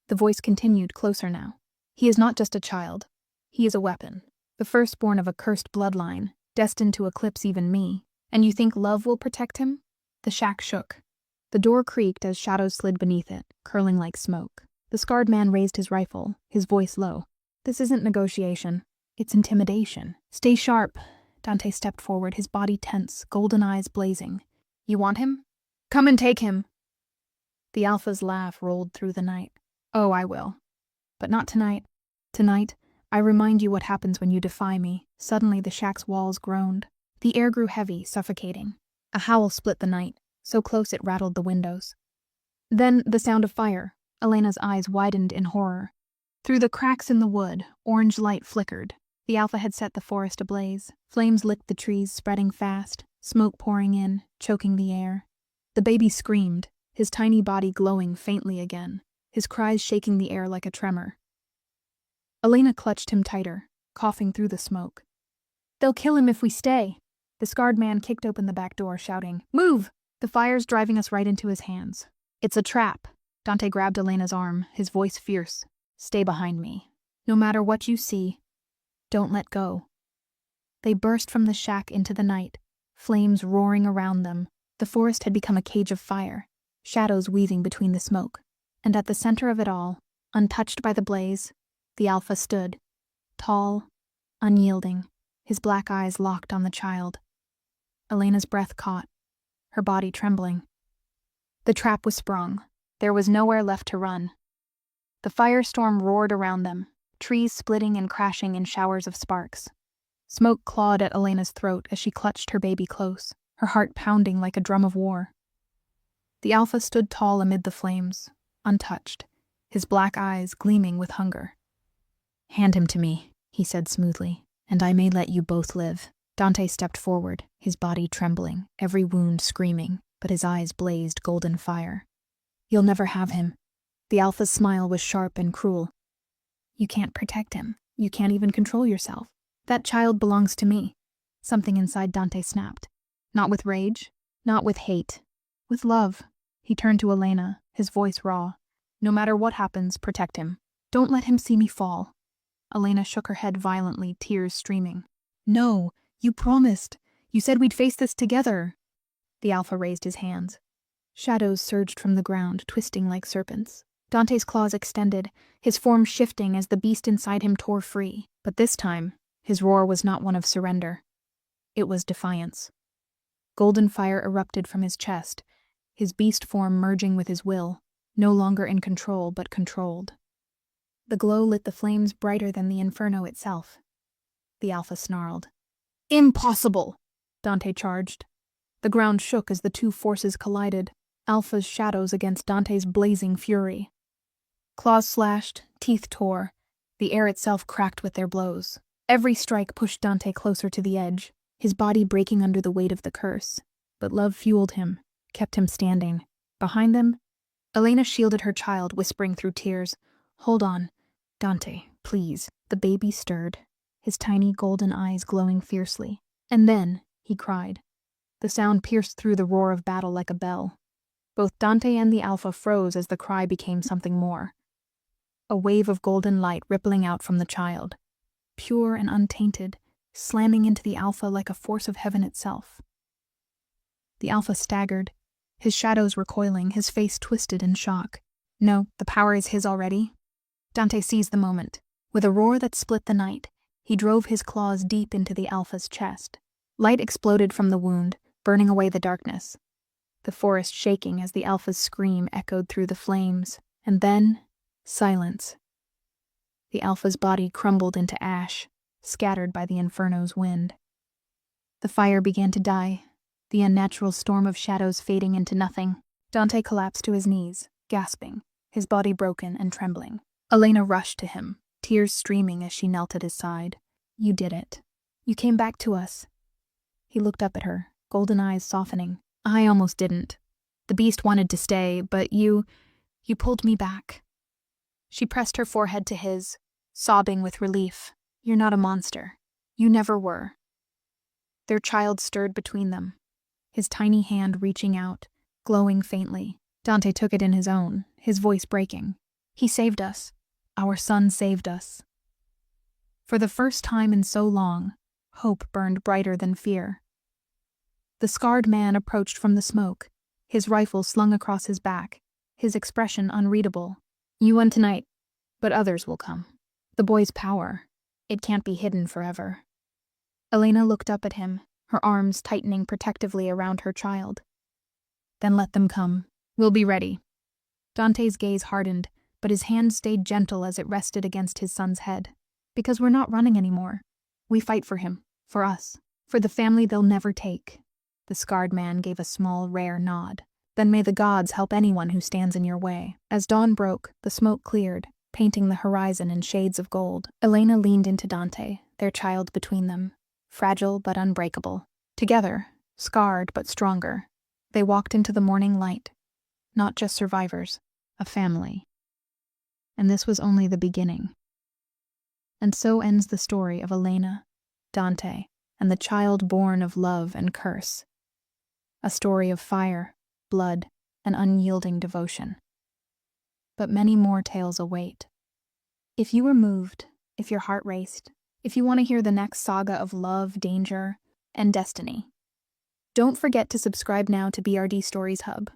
The voice continued, closer now. He is not just a child. He is a weapon. The firstborn of a cursed bloodline, destined to eclipse even me. And you think love will protect him? The shack shook. The door creaked as shadows slid beneath it, curling like smoke. The scarred man raised his rifle, his voice low. This isn't negotiation. It's intimidation. Stay sharp. Dante stepped forward, his body tense, golden eyes blazing. You want him? Come and take him. The Alpha's laugh rolled through the night. Oh, I will. But not tonight. Tonight, I remind you what happens when you defy me. Suddenly the shack's walls groaned. The air grew heavy, suffocating. A howl split the night, so close it rattled the windows. Then the sound of fire. Elena's eyes widened in horror. Through the cracks in the wood, orange light flickered. The Alpha had set the forest ablaze. Flames licked the trees, spreading fast, smoke pouring in, choking the air. The baby screamed, his tiny body glowing faintly again, his cries shaking the air like a tremor. Elena clutched him tighter, coughing through the smoke. They'll kill him if we stay. The scarred man kicked open the back door, shouting, Move! The fire's driving us right into his hands. It's a trap. Dante grabbed Elena's arm, his voice fierce. Stay behind me. No matter what you see, don't let go. They burst from the shack into the night, flames roaring around them. The forest had become a cage of fire, shadows weaving between the smoke. And at the center of it all, untouched by the blaze, the Alpha stood, tall, unyielding, his black eyes locked on the child. Elena's breath caught, her body trembling. The trap was sprung. There was nowhere left to run. The firestorm roared around them, trees splitting and crashing in showers of sparks. Smoke clawed at Elena's throat as she clutched her baby close, her heart pounding like a drum of war. The Alpha stood tall amid the flames, untouched, his black eyes gleaming with hunger. Hand him to me, he said smoothly, and I may let you both live. Dante stepped forward, his body trembling, every wound screaming, but his eyes blazed golden fire. You'll never have him. The Alpha's smile was sharp and cruel. You can't protect him. You can't even control yourself. That child belongs to me. Something inside Dante snapped. Not with rage, not with hate, with love. He turned to Elena, his voice raw. No matter what happens, protect him. Don't let him see me fall. Elena shook her head violently, tears streaming. No, you promised. You said we'd face this together. The Alpha raised his hands. Shadows surged from the ground, twisting like serpents. Dante's claws extended, his form shifting as the beast inside him tore free. But this time, his roar was not one of surrender. It was defiance. Golden fire erupted from his chest, his beast form merging with his will, no longer in control but controlled. The glow lit the flames brighter than the inferno itself. The Alpha snarled. Impossible! Dante charged. The ground shook as the two forces collided, Alpha's shadows against Dante's blazing fury. Claws slashed, teeth tore. The air itself cracked with their blows. Every strike pushed Dante closer to the edge, his body breaking under the weight of the curse. But love fueled him, kept him standing. Behind them, Elena shielded her child, whispering through tears, Hold on. Dante, please. The baby stirred, his tiny golden eyes glowing fiercely. And then, he cried. The sound pierced through the roar of battle like a bell. Both Dante and the Alpha froze as the cry became something more. A wave of golden light rippling out from the child, pure and untainted, slamming into the Alpha like a force of heaven itself. The Alpha staggered, his shadows recoiling, his face twisted in shock. No, the power is his already. Dante seized the moment. With a roar that split the night, he drove his claws deep into the Alpha's chest. Light exploded from the wound, burning away the darkness. The forest shaking as the Alpha's scream echoed through the flames, and then, silence. The Alpha's body crumbled into ash, scattered by the inferno's wind. The fire began to die, the unnatural storm of shadows fading into nothing. Dante collapsed to his knees, gasping, his body broken and trembling. Elena rushed to him, tears streaming as she knelt at his side. "You did it. You came back to us." He looked up at her, golden eyes softening. "I almost didn't. The beast wanted to stay, but you pulled me back." She pressed her forehead to his, sobbing with relief. "You're not a monster. You never were." Their child stirred between them, his tiny hand reaching out, glowing faintly. Dante took it in his own, his voice breaking. "He saved us. Our son saved us." For the first time in so long, hope burned brighter than fear. The scarred man approached from the smoke, his rifle slung across his back, his expression unreadable. "You won tonight, but others will come. The boy's power, it can't be hidden forever." Elena looked up at him, her arms tightening protectively around her child. "Then let them come. We'll be ready." Dante's gaze hardened, but his hand stayed gentle as it rested against his son's head. "Because we're not running anymore. We fight for him, for us, for the family they'll never take." The scarred man gave a small, rare nod. "Then may the gods help anyone who stands in your way." As dawn broke, the smoke cleared, painting the horizon in shades of gold. Elena leaned into Dante, their child between them, fragile but unbreakable. Together, scarred but stronger, they walked into the morning light. Not just survivors, a family. And this was only the beginning. And so ends the story of Elena, Dante, and the child born of love and curse. A story of fire, blood, and unyielding devotion. But many more tales await. If you were moved, if your heart raced, if you want to hear the next saga of love, danger, and destiny, don't forget to subscribe now to BRD Stories Hub,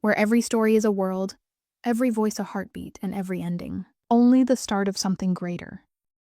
where every story is a world, every voice a heartbeat, and every ending only the start of something greater.